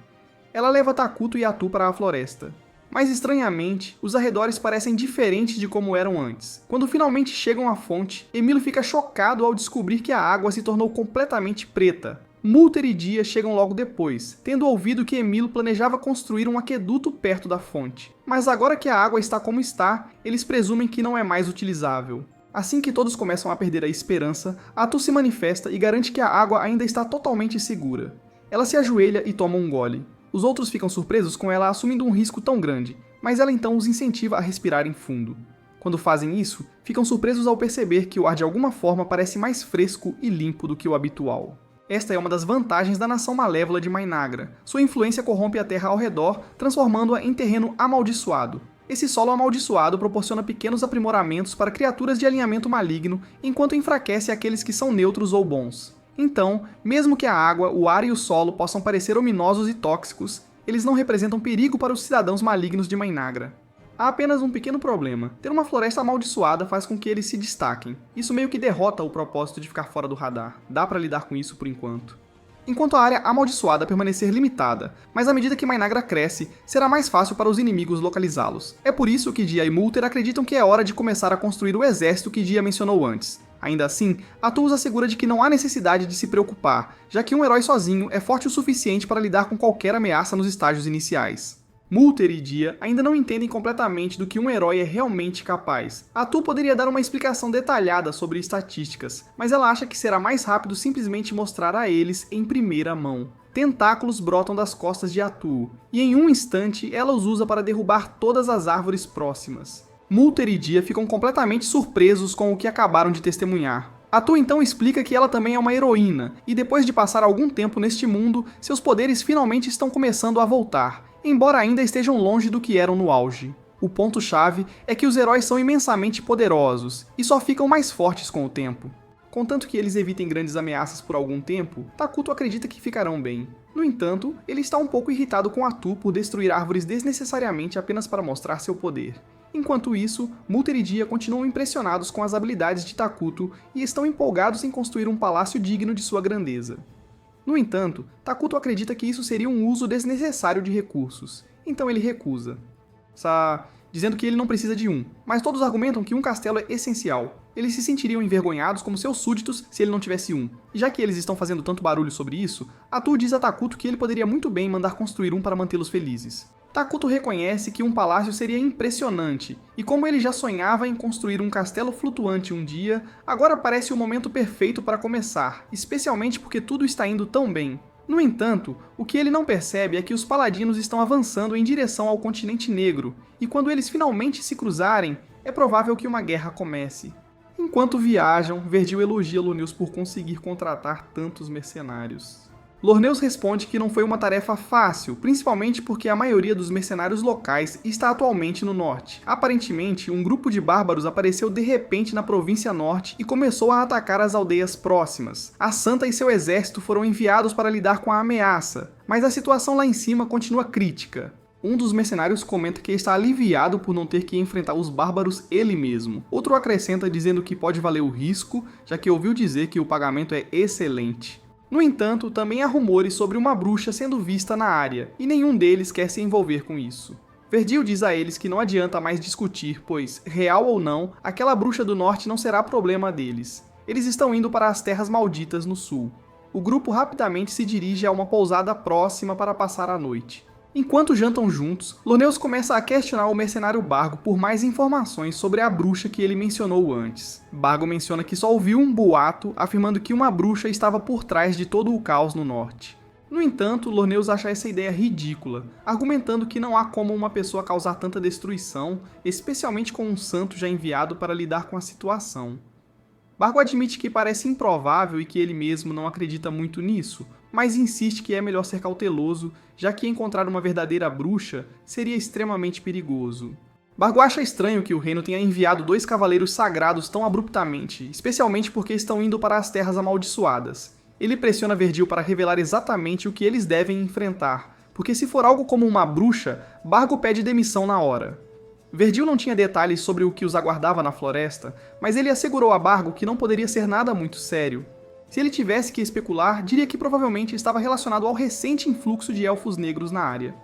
Ela leva Takuto e Atu para a floresta. Mas estranhamente, os arredores parecem diferentes de como eram antes. Quando finalmente chegam à fonte, Emílio fica chocado ao descobrir que a água se tornou completamente preta. Multer e Dia chegam logo depois, tendo ouvido que Emílio planejava construir um aqueduto perto da fonte. Mas agora que a água está como está, eles presumem que não é mais utilizável. Assim que todos começam a perder a esperança, Atu se manifesta e garante que a água ainda está totalmente segura. Ela se ajoelha e toma um gole. Os outros ficam surpresos com ela assumindo um risco tão grande, mas ela então os incentiva a respirarem fundo. Quando fazem isso, ficam surpresos ao perceber que o ar de alguma forma parece mais fresco e limpo do que o habitual. Esta é uma das vantagens da nação malévola de Mainagra. Sua influência corrompe a terra ao redor, transformando-a em terreno amaldiçoado. Esse solo amaldiçoado proporciona pequenos aprimoramentos para criaturas de alinhamento maligno, enquanto enfraquece aqueles que são neutros ou bons. Então, mesmo que a água, o ar e o solo possam parecer ominosos e tóxicos, eles não representam perigo para os cidadãos malignos de Mainagra. Há apenas um pequeno problema. Ter uma floresta amaldiçoada faz com que eles se destaquem. Isso meio que derrota o propósito de ficar fora do radar. Dá pra lidar com isso por enquanto. Enquanto a área amaldiçoada permanecer limitada, mas à medida que Mainagra cresce, será mais fácil para os inimigos localizá-los. É por isso que Dia e Multer acreditam que é hora de começar a construir o exército que Dia mencionou antes. Ainda assim, Atu os assegura de que não há necessidade de se preocupar, já que um herói sozinho é forte o suficiente para lidar com qualquer ameaça nos estágios iniciais. Multer e Dia ainda não entendem completamente do que um herói é realmente capaz. Atu poderia dar uma explicação detalhada sobre estatísticas, mas ela acha que será mais rápido simplesmente mostrar a eles em primeira mão. Tentáculos brotam das costas de Atu, e em um instante ela os usa para derrubar todas as árvores próximas. Multer e Dia ficam completamente surpresos com o que acabaram de testemunhar. Atu então explica que ela também é uma heroína, e depois de passar algum tempo neste mundo, seus poderes finalmente estão começando a voltar, embora ainda estejam longe do que eram no auge. O ponto-chave é que os heróis são imensamente poderosos, e só ficam mais fortes com o tempo. Contanto que eles evitem grandes ameaças por algum tempo, Takuto acredita que ficarão bem. No entanto, ele está um pouco irritado com Atu por destruir árvores desnecessariamente apenas para mostrar seu poder. Enquanto isso, Multer e Dia continuam impressionados com as habilidades de Takuto e estão empolgados em construir um palácio digno de sua grandeza. No entanto, Takuto acredita que isso seria um uso desnecessário de recursos, então ele recusa. Dizendo que ele não precisa de um, mas todos argumentam que um castelo é essencial. Eles se sentiriam envergonhados como seus súditos se ele não tivesse um. E já que eles estão fazendo tanto barulho sobre isso, Atu diz a Takuto que ele poderia muito bem mandar construir um para mantê-los felizes. Takuto reconhece que um palácio seria impressionante, e como ele já sonhava em construir um castelo flutuante um dia, agora parece o momento perfeito para começar, especialmente porque tudo está indo tão bem. No entanto, o que ele não percebe é que os paladinos estão avançando em direção ao continente negro, e quando eles finalmente se cruzarem, é provável que uma guerra comece. Enquanto viajam, Verdil elogia Lorneus por conseguir contratar tantos mercenários. Lorneus responde que não foi uma tarefa fácil, principalmente porque a maioria dos mercenários locais está atualmente no norte. Aparentemente, um grupo de bárbaros apareceu de repente na província norte e começou a atacar as aldeias próximas. A Santa e seu exército foram enviados para lidar com a ameaça, mas a situação lá em cima continua crítica. Um dos mercenários comenta que está aliviado por não ter que enfrentar os bárbaros ele mesmo. Outro acrescenta dizendo que pode valer o risco, já que ouviu dizer que o pagamento é excelente. No entanto, também há rumores sobre uma bruxa sendo vista na área, e nenhum deles quer se envolver com isso. Verdil diz a eles que não adianta mais discutir, pois, real ou não, aquela bruxa do norte não será problema deles. Eles estão indo para as Terras Malditas no sul. O grupo rapidamente se dirige a uma pousada próxima para passar a noite. Enquanto jantam juntos, Lorneus começa a questionar o mercenário Bargo por mais informações sobre a bruxa que ele mencionou antes. Bargo menciona que só ouviu um boato afirmando que uma bruxa estava por trás de todo o caos no norte. No entanto, Lorneus acha essa ideia ridícula, argumentando que não há como uma pessoa causar tanta destruição, especialmente com um santo já enviado para lidar com a situação. Bargo admite que parece improvável e que ele mesmo não acredita muito nisso, mas insiste que é melhor ser cauteloso, já que encontrar uma verdadeira bruxa seria extremamente perigoso. Bargo acha estranho que o reino tenha enviado 2 cavaleiros sagrados tão abruptamente, especialmente porque estão indo para as Terras Amaldiçoadas. Ele pressiona Verdil para revelar exatamente o que eles devem enfrentar, porque se for algo como uma bruxa, Bargo pede demissão na hora. Verdil não tinha detalhes sobre o que os aguardava na floresta, mas ele assegurou a Bargo que não poderia ser nada muito sério. Se ele tivesse que especular, diria que provavelmente estava relacionado ao recente influxo de elfos negros na área.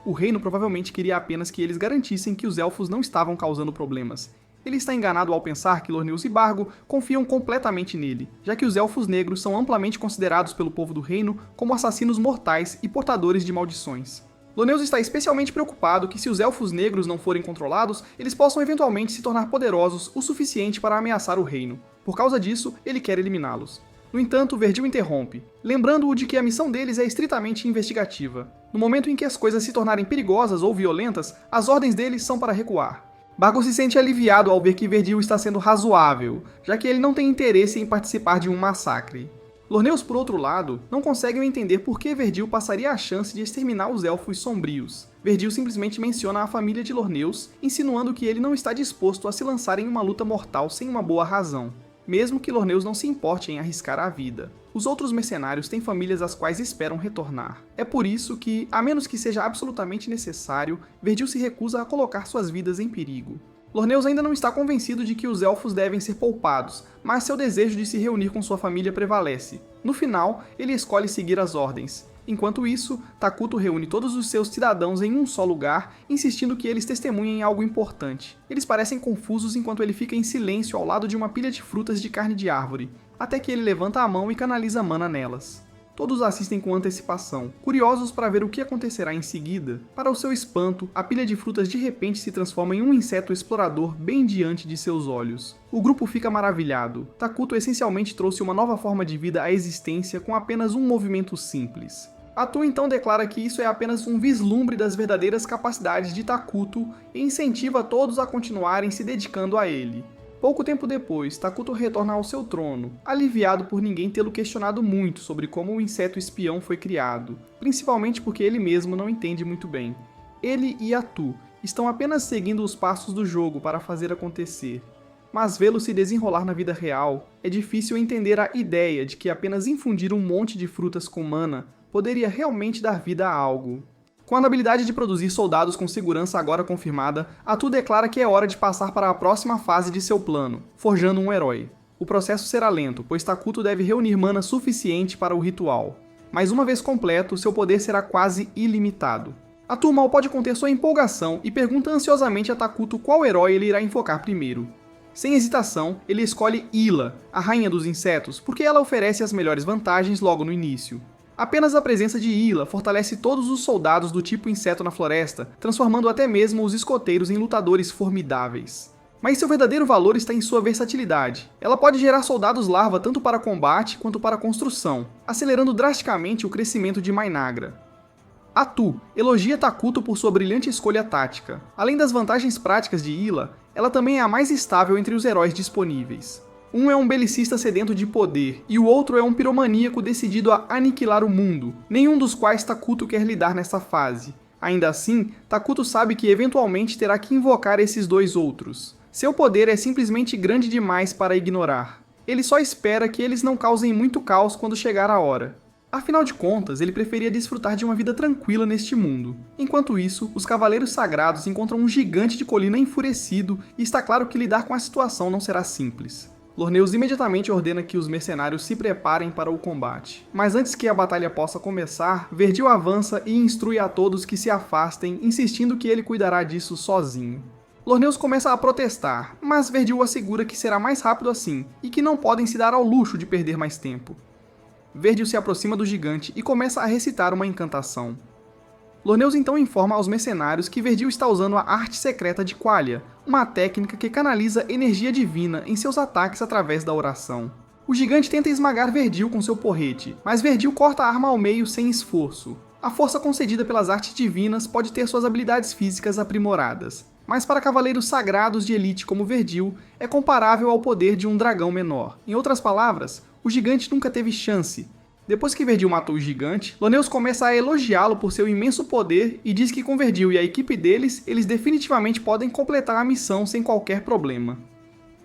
O reino provavelmente queria apenas que eles garantissem que os elfos não estavam causando problemas. Ele está enganado ao pensar que Lorneus e Bargo confiam completamente nele, já que os elfos negros são amplamente considerados pelo povo do reino como assassinos mortais e portadores de maldições. Lorneus está especialmente preocupado que se os elfos negros não forem controlados, eles possam eventualmente se tornar poderosos o suficiente para ameaçar o reino. Por causa disso, ele quer eliminá-los. No entanto, Verdil interrompe, lembrando-o de que a missão deles é estritamente investigativa. No momento em que as coisas se tornarem perigosas ou violentas, as ordens deles são para recuar. Bargo se sente aliviado ao ver que Verdil está sendo razoável, já que ele não tem interesse em participar de um massacre. Lorneus, por outro lado, não conseguem entender por que Verdil passaria a chance de exterminar os elfos sombrios. Verdil simplesmente menciona a família de Lorneus, insinuando que ele não está disposto a se lançar em uma luta mortal sem uma boa razão, mesmo que Lorneus não se importe em arriscar a vida. os outros mercenários têm famílias às quais esperam retornar. É por isso que, a menos que seja absolutamente necessário, Verdil se recusa a colocar suas vidas em perigo. Lorneus ainda não está convencido de que os elfos devem ser poupados, mas seu desejo de se reunir com sua família prevalece. No final, ele escolhe seguir as ordens. Enquanto isso, Takuto reúne todos os seus cidadãos em um só lugar, insistindo que eles testemunhem algo importante. Eles parecem confusos enquanto ele fica em silêncio ao lado de uma pilha de frutas de carne de árvore, até que ele levanta a mão e canaliza mana nelas. Todos assistem com antecipação, curiosos para ver o que acontecerá em seguida. Para o seu espanto, a pilha de frutas de repente se transforma em um inseto explorador bem diante de seus olhos. O grupo fica maravilhado. Takuto essencialmente trouxe uma nova forma de vida à existência com apenas um movimento simples. Atu então declara que isso é apenas um vislumbre das verdadeiras capacidades de Takuto e incentiva todos a continuarem se dedicando a ele. Pouco tempo depois, Takuto retorna ao seu trono, aliviado por ninguém tê-lo questionado muito sobre como o inseto espião foi criado, principalmente porque ele mesmo não entende muito bem. Ele e Atu estão apenas seguindo os passos do jogo para fazer acontecer, mas vê-lo se desenrolar na vida real, é difícil entender a ideia de que apenas infundir um monte de frutas com mana poderia realmente dar vida a algo. Com a habilidade de produzir soldados com segurança agora confirmada, Atu declara que é hora de passar para a próxima fase de seu plano, forjando um herói. O processo será lento, pois Takuto deve reunir mana suficiente para o ritual. Mas uma vez completo, seu poder será quase ilimitado. Atu mal pode conter sua empolgação e pergunta ansiosamente a Takuto qual herói ele irá enfocar primeiro. Sem hesitação, ele escolhe Ila, a rainha dos insetos, porque ela oferece as melhores vantagens logo no início. Apenas a presença de Ila fortalece todos os soldados do tipo inseto na floresta, transformando até mesmo os escoteiros em lutadores formidáveis. Mas seu verdadeiro valor está em sua versatilidade. Ela pode gerar soldados larva tanto para combate quanto para construção, acelerando drasticamente o crescimento de Mainagra. Atu elogia Takuto por sua brilhante escolha tática. Além das vantagens práticas de Ila, ela também é a mais estável entre os heróis disponíveis. Um é um belicista sedento de poder, e o outro é um piromaníaco decidido a aniquilar o mundo, nenhum dos quais Takuto quer lidar nessa fase. Ainda assim, Takuto sabe que eventualmente terá que invocar esses dois outros. Seu poder é simplesmente grande demais para ignorar. Ele só espera que eles não causem muito caos quando chegar a hora. Afinal de contas, ele preferia desfrutar de uma vida tranquila neste mundo. Enquanto isso, os Cavaleiros Sagrados encontram um gigante de colina enfurecido e está claro que lidar com a situação não será simples. Lorneus imediatamente ordena que os mercenários se preparem para o combate. Mas antes que a batalha possa começar, Verdil avança e instrui a todos que se afastem, insistindo que ele cuidará disso sozinho. Lorneus começa a protestar, mas Verdil assegura que será mais rápido assim, e que não podem se dar ao luxo de perder mais tempo. Verdil se aproxima do gigante e começa a recitar uma encantação. Lorneus então informa aos mercenários que Verdil está usando a arte secreta de Qualia, uma técnica que canaliza energia divina em seus ataques através da oração. O gigante tenta esmagar Verdil com seu porrete, mas Verdil corta a arma ao meio sem esforço. A força concedida pelas artes divinas pode ter suas habilidades físicas aprimoradas, mas para cavaleiros sagrados de elite como Verdil, é comparável ao poder de um dragão menor. Em outras palavras, o gigante nunca teve chance. Depois que Verdil matou o gigante, Lorneus começa a elogiá-lo por seu imenso poder e diz que com Verdil e a equipe deles, eles definitivamente podem completar a missão sem qualquer problema.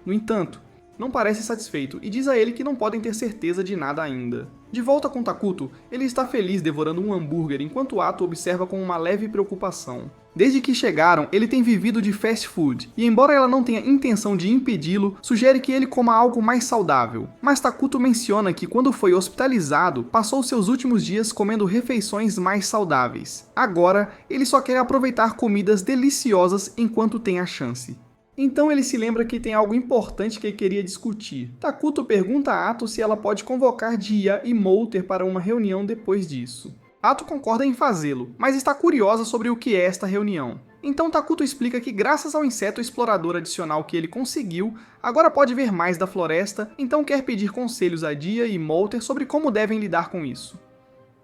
No entanto, não parece satisfeito e diz a ele que não podem ter certeza de nada ainda. De volta com Takuto, ele está feliz devorando um hambúrguer enquanto Atu observa com uma leve preocupação. Desde que chegaram, ele tem vivido de fast food, e embora ela não tenha intenção de impedi-lo, sugere que ele coma algo mais saudável. Mas Takuto menciona que quando foi hospitalizado, passou seus últimos dias comendo refeições mais saudáveis. Agora, ele só quer aproveitar comidas deliciosas enquanto tem a chance. Então ele se lembra que tem algo importante que ele queria discutir. Takuto pergunta a Atu se ela pode convocar Dia e Molter para uma reunião depois disso. Atu concorda em fazê-lo, mas está curiosa sobre o que é esta reunião. Então Takuto explica que graças ao inseto explorador adicional que ele conseguiu, agora pode ver mais da floresta, então quer pedir conselhos a Dia e Molter sobre como devem lidar com isso.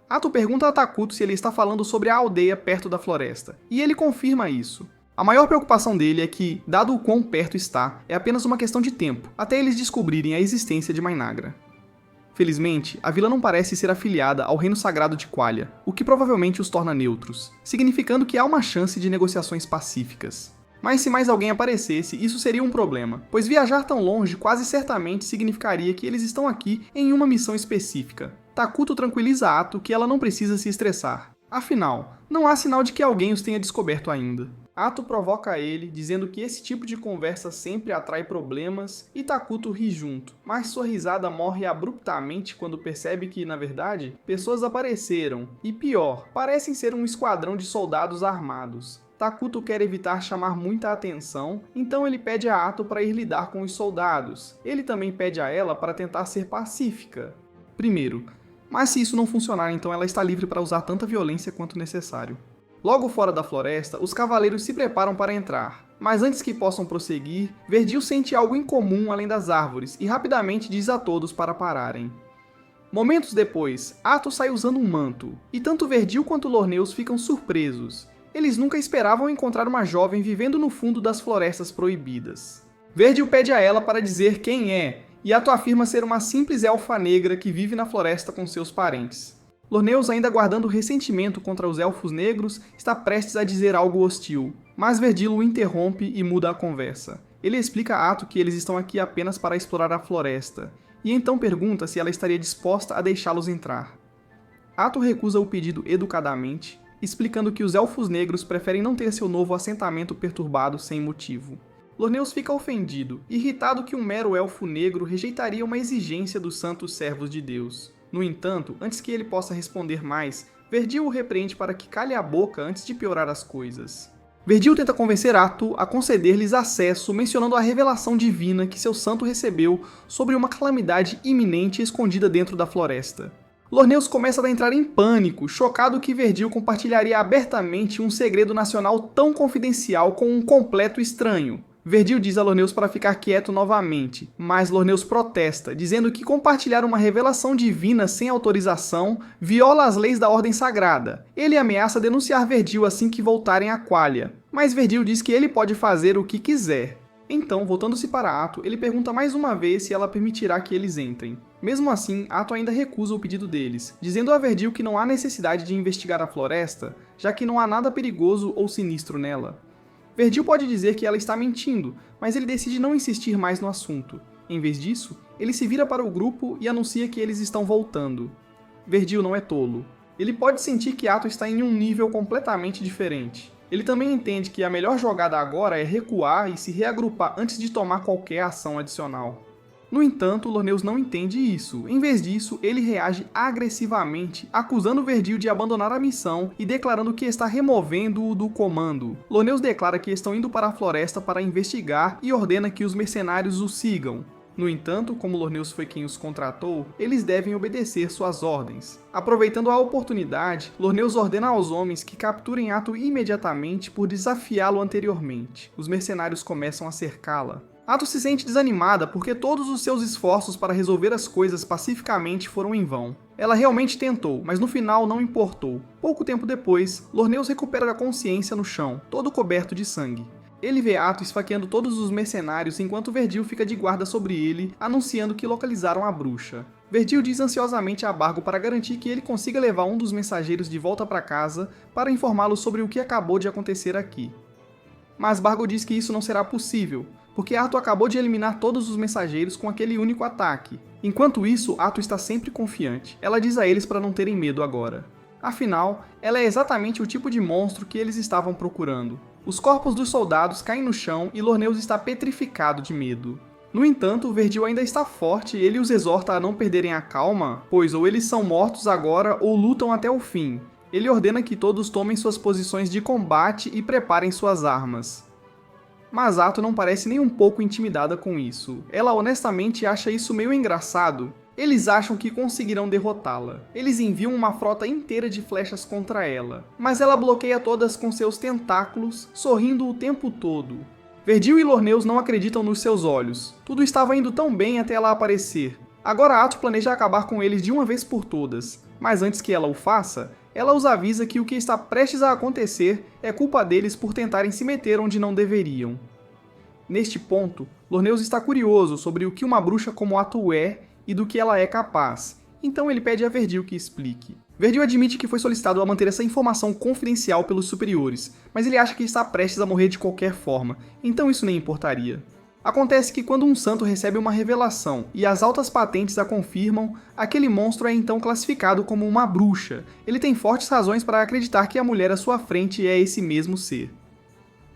Atu pergunta a Takuto se ele está falando sobre a aldeia perto da floresta, e ele confirma isso. A maior preocupação dele é que, dado o quão perto está, é apenas uma questão de tempo, até eles descobrirem a existência de Mainagra. Felizmente, a vila não parece ser afiliada ao Reino Sagrado de Qualia, o que provavelmente os torna neutros, significando que há uma chance de negociações pacíficas. Mas se mais alguém aparecesse, isso seria um problema, pois viajar tão longe quase certamente significaria que eles estão aqui em uma missão específica. Takuto tranquiliza Ato que ela não precisa se estressar. Afinal, não há sinal de que alguém os tenha descoberto ainda. Ato provoca ele, dizendo que esse tipo de conversa sempre atrai problemas, e Takuto ri junto, mas sua risada morre abruptamente quando percebe que, na verdade, pessoas apareceram, e pior, parecem ser um esquadrão de soldados armados. Takuto quer evitar chamar muita atenção, então ele pede a Ato para ir lidar com os soldados. Ele também pede a ela para tentar ser pacífica. Primeiro, mas se isso não funcionar, então ela está livre para usar tanta violência quanto necessário. Logo fora da floresta, os cavaleiros se preparam para entrar, mas antes que possam prosseguir, Verdil sente algo incomum além das árvores e rapidamente diz a todos para pararem. Momentos depois, Ato sai usando um manto, e tanto Verdil quanto Lorneus ficam surpresos. Eles nunca esperavam encontrar uma jovem vivendo no fundo das florestas proibidas. Verdil pede a ela para dizer quem é, e Ato afirma ser uma simples elfa negra que vive na floresta com seus parentes. Lorneus, ainda guardando ressentimento contra os elfos negros, está prestes a dizer algo hostil, mas Verdil o interrompe e muda a conversa. Ele explica a Ato que eles estão aqui apenas para explorar a floresta, e então pergunta se ela estaria disposta a deixá-los entrar. Ato recusa o pedido educadamente, explicando que os elfos negros preferem não ter seu novo assentamento perturbado sem motivo. Lorneus fica ofendido, irritado que um mero elfo negro rejeitaria uma exigência dos santos servos de Deus. No entanto, antes que ele possa responder mais, Verdil o repreende para que cale a boca antes de piorar as coisas. Verdil tenta convencer Ato a conceder-lhes acesso, mencionando a revelação divina que seu santo recebeu sobre uma calamidade iminente escondida dentro da floresta. Lorneus começa a entrar em pânico, chocado que Verdil compartilharia abertamente um segredo nacional tão confidencial com um completo estranho. Verdil diz a Lorneus para ficar quieto novamente, mas Lorneus protesta, dizendo que compartilhar uma revelação divina sem autorização viola as leis da Ordem Sagrada. Ele ameaça denunciar Verdil assim que voltarem a Qualia, mas Verdil diz que ele pode fazer o que quiser. Então, voltando-se para Ato, ele pergunta mais uma vez se ela permitirá que eles entrem. Mesmo assim, Ato ainda recusa o pedido deles, dizendo a Verdil que não há necessidade de investigar a floresta, já que não há nada perigoso ou sinistro nela. Verdil pode dizer que ela está mentindo, mas ele decide não insistir mais no assunto. Em vez disso, ele se vira para o grupo e anuncia que eles estão voltando. Verdil não é tolo. Ele pode sentir que Ato está em um nível completamente diferente. Ele também entende que a melhor jogada agora é recuar e se reagrupar antes de tomar qualquer ação adicional. No entanto, Lorneus não entende isso. Em vez disso, ele reage agressivamente, acusando Verdil de abandonar a missão e declarando que está removendo-o do comando. Lorneus declara que estão indo para a floresta para investigar e ordena que os mercenários o sigam. No entanto, como Lorneus foi quem os contratou, eles devem obedecer suas ordens. Aproveitando a oportunidade, Lorneus ordena aos homens que capturem Ato imediatamente por desafiá-lo anteriormente. Os mercenários começam a cercá-la. Ato se sente desanimada porque todos os seus esforços para resolver as coisas pacificamente foram em vão. Ela realmente tentou, mas no final não importou. Pouco tempo depois, Lorneus recupera a consciência no chão, todo coberto de sangue. Ele vê Ato esfaqueando todos os mercenários enquanto Verdil fica de guarda sobre ele, anunciando que localizaram a bruxa. Verdil diz ansiosamente a Bargo para garantir que ele consiga levar um dos mensageiros de volta para casa para informá-lo sobre o que acabou de acontecer aqui. Mas Bargo diz que isso não será possível, porque Ato acabou de eliminar todos os mensageiros com aquele único ataque. Enquanto isso, Ato está sempre confiante. Ela diz a eles para não terem medo agora. Afinal, ela é exatamente o tipo de monstro que eles estavam procurando. Os corpos dos soldados caem no chão e Lorneus está petrificado de medo. No entanto, Verdil ainda está forte e ele os exorta a não perderem a calma, pois ou eles são mortos agora ou lutam até o fim. Ele ordena que todos tomem suas posições de combate e preparem suas armas. Mas Ato não parece nem um pouco intimidada com isso. Ela honestamente acha isso meio engraçado. Eles acham que conseguirão derrotá-la. Eles enviam uma frota inteira de flechas contra ela, mas ela bloqueia todas com seus tentáculos, sorrindo o tempo todo. Verdil e Lorneus não acreditam nos seus olhos. Tudo estava indo tão bem até ela aparecer. Agora Ato planeja acabar com eles de uma vez por todas, mas antes que ela o faça, ela os avisa que o que está prestes a acontecer é culpa deles por tentarem se meter onde não deveriam. Neste ponto, Lorneus está curioso sobre o que uma bruxa como Ato é e do que ela é capaz, Então ele pede a Verdil que explique. Verdil admite que foi solicitado a manter essa informação confidencial pelos superiores, mas ele acha que está prestes a morrer de qualquer forma, então isso nem importaria. Acontece que quando um santo recebe uma revelação e as altas patentes a confirmam, aquele monstro é então classificado como uma bruxa. Ele tem fortes razões para acreditar que a mulher à sua frente é esse mesmo ser.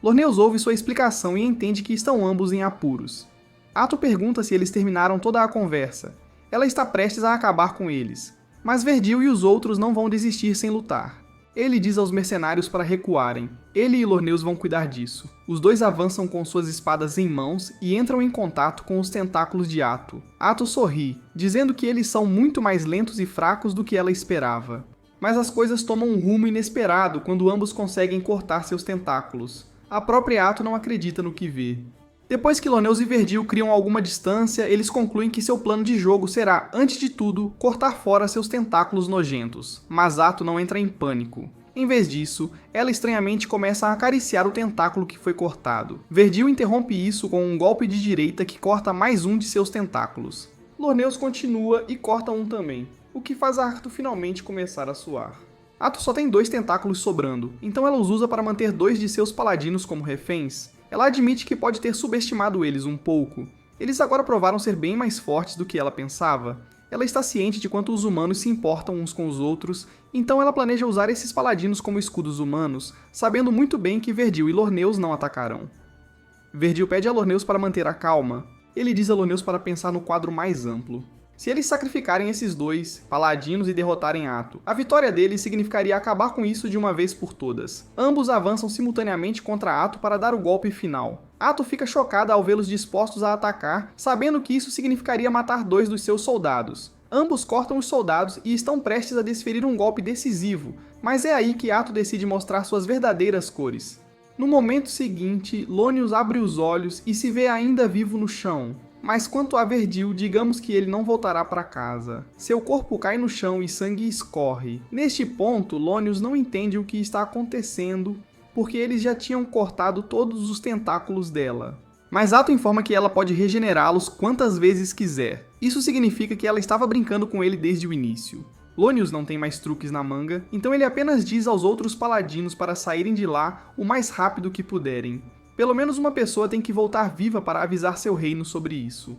Lorneus ouve sua explicação e entende que estão ambos em apuros. Ato pergunta se eles terminaram toda a conversa. Ela está prestes a acabar com eles, mas Verdil e os outros não vão desistir sem lutar. Ele diz aos mercenários para recuarem. Ele e Lorneus vão cuidar disso. Os dois avançam com suas espadas em mãos e entram em contato com os tentáculos de Ato. Ato sorri, dizendo que eles são muito mais lentos e fracos do que ela esperava. Mas as coisas tomam um rumo inesperado quando ambos conseguem cortar seus tentáculos. A própria Ato não acredita no que vê. Depois que Lorneus e Verdil criam alguma distância, eles concluem que seu plano de jogo será, antes de tudo, cortar fora seus tentáculos nojentos. Mas Ato não entra em pânico. Em vez disso, ela estranhamente começa a acariciar o tentáculo que foi cortado. Verdil interrompe isso com um golpe de direita que corta mais um de seus tentáculos. Lorneus continua e corta um também, o que faz Ato finalmente começar a suar. Ato só tem 2 tentáculos sobrando, então ela os usa para manter 2 de seus paladinos como reféns. Ela admite que pode ter subestimado eles um pouco. Eles agora provaram ser bem mais fortes do que ela pensava. Ela está ciente de quanto os humanos se importam uns com os outros, então ela planeja usar esses paladinos como escudos humanos, sabendo muito bem que Verdil e Lorneus não atacarão. Verdil pede a Lorneus para manter a calma. Ele diz a Lorneus para pensar no quadro mais amplo. Se eles sacrificarem esses 2 paladinos e derrotarem Ato, a vitória deles significaria acabar com isso de uma vez por todas. Ambos avançam simultaneamente contra Ato para dar o golpe final. Ato fica chocada ao vê-los dispostos a atacar, sabendo que isso significaria matar 2 dos seus soldados. Ambos cortam os soldados e estão prestes a desferir um golpe decisivo, mas é aí que Ato decide mostrar suas verdadeiras cores. No momento seguinte, Lorneus abre os olhos e se vê ainda vivo no chão. Mas quanto a Verdil, digamos que ele não voltará para casa. Seu corpo cai no chão e sangue escorre. Neste ponto, Lorneus não entende o que está acontecendo, porque eles já tinham cortado todos os tentáculos dela. Mas Ato informa que ela pode regenerá-los quantas vezes quiser. Isso significa que ela estava brincando com ele desde o início. Lorneus não tem mais truques na manga, então ele apenas diz aos outros paladinos para saírem de lá o mais rápido que puderem. Pelo menos uma pessoa tem que voltar viva para avisar seu reino sobre isso.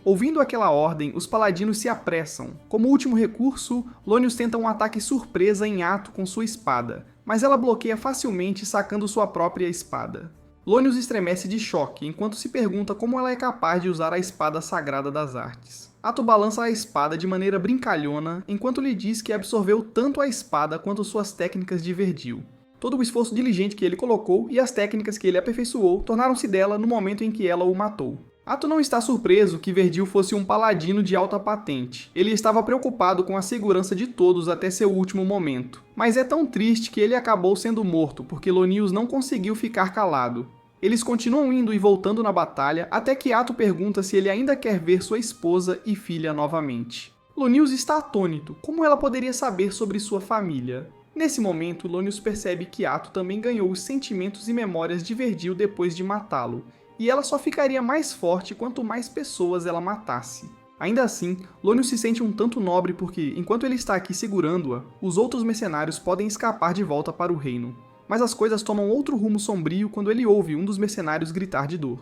Ouvindo aquela ordem, os paladinos se apressam. Como último recurso, Lorneus tenta um ataque surpresa em Ato com sua espada, mas ela bloqueia facilmente sacando sua própria espada. Lorneus estremece de choque, enquanto se pergunta como ela é capaz de usar a espada sagrada das artes. Ato balança a espada de maneira brincalhona, enquanto lhe diz que absorveu tanto a espada quanto suas técnicas de Verdil. Todo o esforço diligente que ele colocou e as técnicas que ele aperfeiçoou tornaram-se dela no momento em que ela o matou. Ato não está surpreso que Verdil fosse um paladino de alta patente. Ele estava preocupado com a segurança de todos até seu último momento. Mas é tão triste que ele acabou sendo morto, porque Lorneus não conseguiu ficar calado. Eles continuam indo e voltando na batalha, até que Ato pergunta se ele ainda quer ver sua esposa e filha novamente. Lorneus está atônito. Como ela poderia saber sobre sua família? Nesse momento, Lorneus percebe que Ato também ganhou os sentimentos e memórias de Verdil depois de matá-lo, e ela só ficaria mais forte quanto mais pessoas ela matasse. Ainda assim, Lorneus se sente um tanto nobre porque, enquanto ele está aqui segurando-a, os outros mercenários podem escapar de volta para o reino. Mas as coisas tomam outro rumo sombrio quando ele ouve um dos mercenários gritar de dor.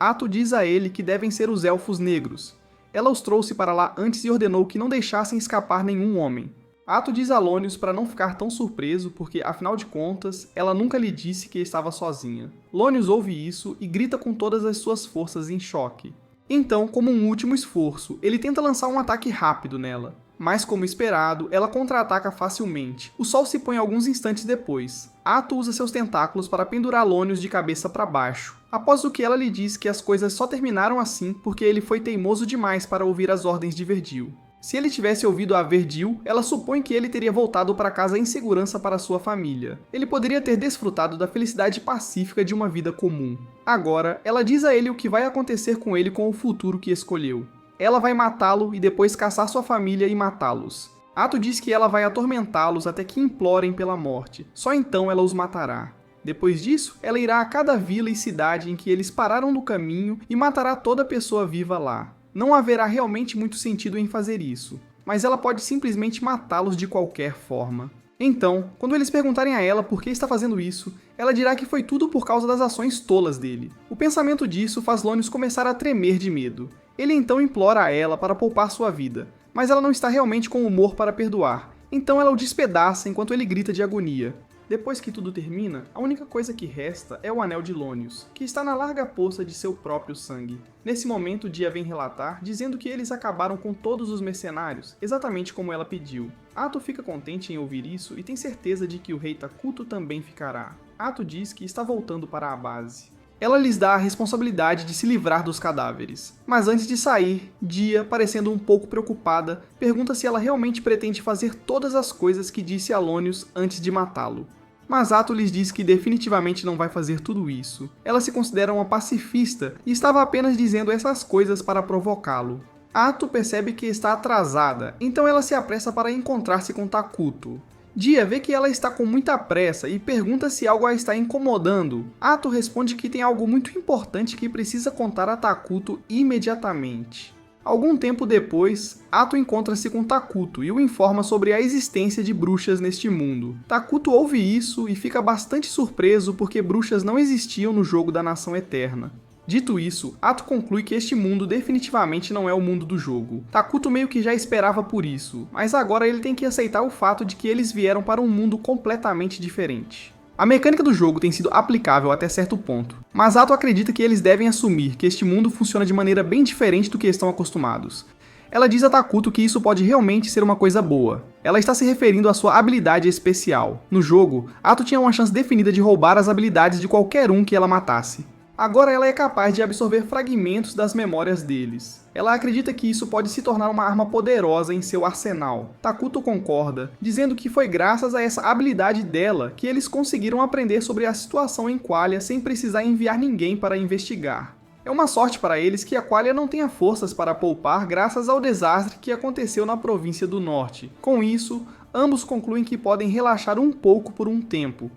Ato diz a ele que devem ser os Elfos Negros. Ela os trouxe para lá antes e ordenou que não deixassem escapar nenhum homem. Ato diz a Lorneus para não ficar tão surpreso porque, afinal de contas, ela nunca lhe disse que estava sozinha. Lorneus ouve isso e grita com todas as suas forças em choque. Então, como um último esforço, ele tenta lançar um ataque rápido nela. Mas, como esperado, ela contra-ataca facilmente. O sol se põe alguns instantes depois. Ato usa seus tentáculos para pendurar Lorneus de cabeça para baixo. Após o que ela lhe diz que as coisas só terminaram assim porque ele foi teimoso demais para ouvir as ordens de Verdil. Se ele tivesse ouvido a Verdil, ela supõe que ele teria voltado para casa em segurança para sua família. Ele poderia ter desfrutado da felicidade pacífica de uma vida comum. Agora, ela diz a ele o que vai acontecer com ele com o futuro que escolheu. Ela vai matá-lo e depois caçar sua família e matá-los. Ato diz que ela vai atormentá-los até que implorem pela morte. Só então ela os matará. Depois disso, ela irá a cada vila e cidade em que eles pararam no caminho e matará toda pessoa viva lá. Não haverá realmente muito sentido em fazer isso. mas ela pode simplesmente matá-los de qualquer forma. Então, quando eles perguntarem a ela por que está fazendo isso, ela dirá que foi tudo por causa das ações tolas dele. O pensamento disso faz Lonius começar a tremer de medo. Ele então implora a ela para poupar sua vida, mas ela não está realmente com humor para perdoar, então ela o despedaça enquanto ele grita de agonia. Depois que tudo termina, a única coisa que resta é o anel de Lonius, que está na larga poça de seu próprio sangue. Nesse momento, Dia vem relatar, dizendo que eles acabaram com todos os mercenários, exatamente como ela pediu. Ato fica contente em ouvir isso e tem certeza de que o rei Takuto também ficará. Ato diz que está voltando para a base. Ela lhes dá a responsabilidade de se livrar dos cadáveres. Mas antes de sair, Dia, parecendo um pouco preocupada, pergunta se ela realmente pretende fazer todas as coisas que disse a Lonius antes de matá-lo. Mas Ato lhes diz que definitivamente não vai fazer tudo isso. Ela se considera uma pacifista e estava apenas dizendo essas coisas para provocá-lo. Ato percebe que está atrasada, então ela se apressa para encontrar-se com Takuto. Dia vê que ela está com muita pressa e pergunta se algo a está incomodando. Ato responde que tem algo muito importante que precisa contar a Takuto imediatamente. Algum tempo depois, Ato encontra-se com Takuto e o informa sobre a existência de bruxas neste mundo. Takuto ouve isso e fica bastante surpreso porque bruxas não existiam no jogo da Nação Eterna. Dito isso, Ato conclui que este mundo definitivamente não é o mundo do jogo. Takuto meio que já esperava por isso, mas agora ele tem que aceitar o fato de que eles vieram para um mundo completamente diferente. A mecânica do jogo tem sido aplicável até certo ponto, mas Ato acredita que eles devem assumir que este mundo funciona de maneira bem diferente do que estão acostumados. Ela diz a Takuto que isso pode realmente ser uma coisa boa. Ela está se referindo à sua habilidade especial. No jogo, Ato tinha uma chance definida de roubar as habilidades de qualquer um que ela matasse. Agora ela é capaz de absorver fragmentos das memórias deles. Ela acredita que isso pode se tornar uma arma poderosa em seu arsenal. Takuto concorda, dizendo que foi graças a essa habilidade dela que eles conseguiram aprender sobre a situação em Qualia sem precisar enviar ninguém para investigar. É uma sorte para eles que a Qualia não tenha forças para poupar graças ao desastre que aconteceu na província do norte. Com isso, ambos concluem que podem relaxar um pouco por um tempo,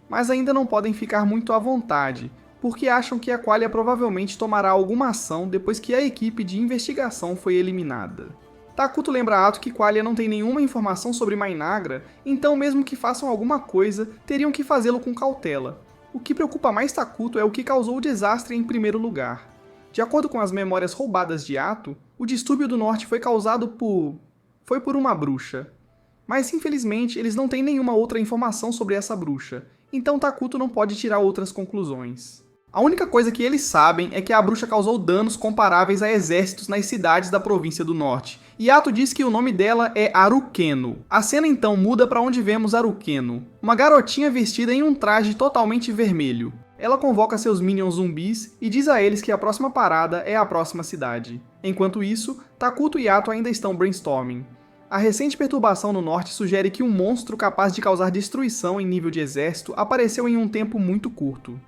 mas ainda não podem ficar muito à vontade, porque acham que a Qualia provavelmente tomará alguma ação depois que a equipe de investigação foi eliminada. Takuto lembra Ato que Qualia não tem nenhuma informação sobre Mainagra, então mesmo que façam alguma coisa, teriam que fazê-lo com cautela. O que preocupa mais Takuto é o que causou o desastre em primeiro lugar. De acordo com as memórias roubadas de Ato, o distúrbio do norte foi causado por uma bruxa. Mas infelizmente eles não têm nenhuma outra informação sobre essa bruxa, então Takuto não pode tirar outras conclusões. A única coisa que eles sabem é que a bruxa causou danos comparáveis a exércitos nas cidades da província do norte, e Ato diz que o nome dela é Arukeno. A cena então muda para onde vemos Arukeno, uma garotinha vestida em um traje totalmente vermelho. Ela convoca seus minions zumbis e diz a eles que a próxima parada é a próxima cidade. Enquanto isso, Takuto e Ato ainda estão brainstorming. A recente perturbação no norte sugere que um monstro capaz de causar destruição em nível de exército apareceu em um tempo muito curto.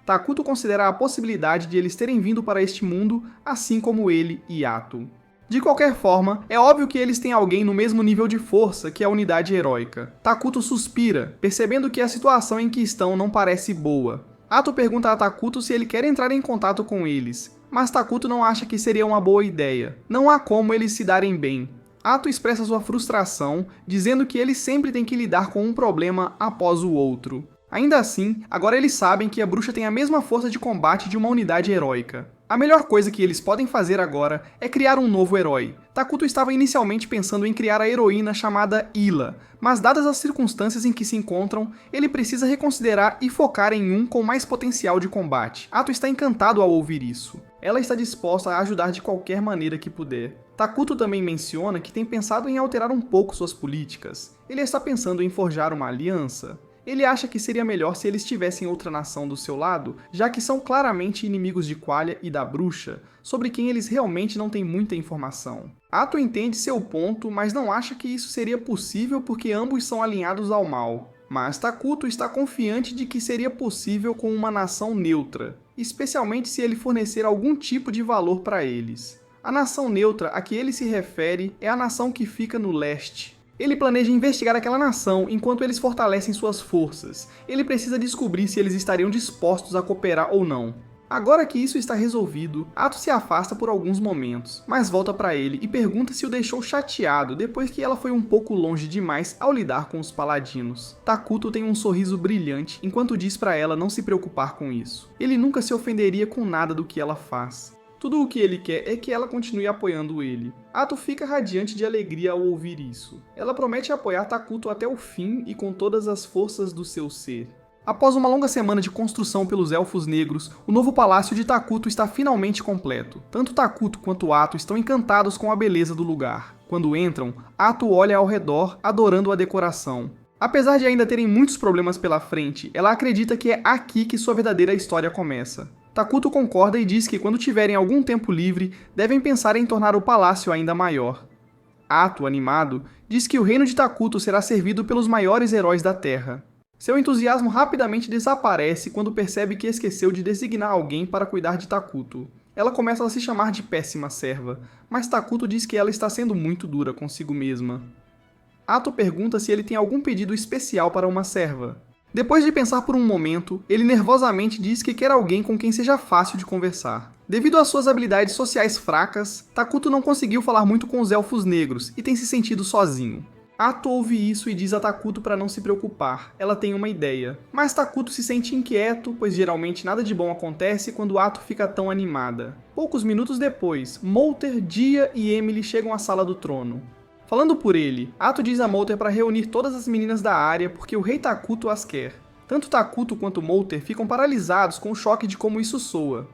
Takuto considera a possibilidade de eles terem vindo para este mundo, assim como ele e Ato. De qualquer forma, é óbvio que eles têm alguém no mesmo nível de força que a unidade heróica. Takuto suspira, percebendo que a situação em que estão não parece boa. Ato pergunta a Takuto se ele quer entrar em contato com eles, mas Takuto não acha que seria uma boa ideia. Não há como eles se darem bem. Ato expressa sua frustração, dizendo que eles sempre têm que lidar com um problema após o outro. Ainda assim, agora eles sabem que a bruxa tem a mesma força de combate de uma unidade heróica. A melhor coisa que eles podem fazer agora é criar um novo herói. Takuto estava inicialmente pensando em criar a heroína chamada Ila, mas dadas as circunstâncias em que se encontram, ele precisa reconsiderar e focar em um com mais potencial de combate. Ato está encantado ao ouvir isso. Ela está disposta a ajudar de qualquer maneira que puder. Takuto também menciona que tem pensado em alterar um pouco suas políticas. Ele está pensando em forjar uma aliança. Ele acha que seria melhor se eles tivessem outra nação do seu lado, já que são claramente inimigos de Qualia e da bruxa, sobre quem eles realmente não têm muita informação. Ato entende seu ponto, mas não acha que isso seria possível porque ambos são alinhados ao mal. Mas Takuto está confiante de que seria possível com uma nação neutra, especialmente se ele fornecer algum tipo de valor para eles. A nação neutra a que ele se refere é a nação que fica no leste. Ele planeja investigar aquela nação enquanto eles fortalecem suas forças. Ele precisa descobrir se eles estariam dispostos a cooperar ou não. Agora que isso está resolvido, Ato se afasta por alguns momentos, mas volta para ele e pergunta se o deixou chateado depois que ela foi um pouco longe demais ao lidar com os paladinos. Takuto tem um sorriso brilhante enquanto diz para ela não se preocupar com isso. Ele nunca se ofenderia com nada do que ela faz. Tudo o que ele quer é que ela continue apoiando ele. Ato fica radiante de alegria ao ouvir isso. Ela promete apoiar Takuto até o fim e com todas as forças do seu ser. Após uma longa semana de construção pelos Elfos Negros, o novo palácio de Takuto está finalmente completo. Tanto Takuto quanto Ato estão encantados com a beleza do lugar. Quando entram, Ato olha ao redor, adorando a decoração. Apesar de ainda terem muitos problemas pela frente, ela acredita que é aqui que sua verdadeira história começa. Takuto concorda e diz que quando tiverem algum tempo livre, devem pensar em tornar o palácio ainda maior. Ato, animado, diz que o reino de Takuto será servido pelos maiores heróis da Terra. Seu entusiasmo rapidamente desaparece quando percebe que esqueceu de designar alguém para cuidar de Takuto. Ela começa a se chamar de péssima serva, mas Takuto diz que ela está sendo muito dura consigo mesma. Ato pergunta se ele tem algum pedido especial para uma serva. Depois de pensar por um momento, ele nervosamente diz que quer alguém com quem seja fácil de conversar. Devido às suas habilidades sociais fracas, Takuto não conseguiu falar muito com os Elfos Negros e tem se sentido sozinho. Ato ouve isso e diz a Takuto para não se preocupar, ela tem uma ideia. Mas Takuto se sente inquieto, pois geralmente nada de bom acontece quando Ato fica tão animada. Poucos minutos depois, Molter, Dia e Emily chegam à sala do trono. Falando por ele, Ato diz a Molter para reunir todas as meninas da área porque o rei Takuto as quer. Tanto Takuto quanto Molter ficam paralisados com o choque de como isso soa.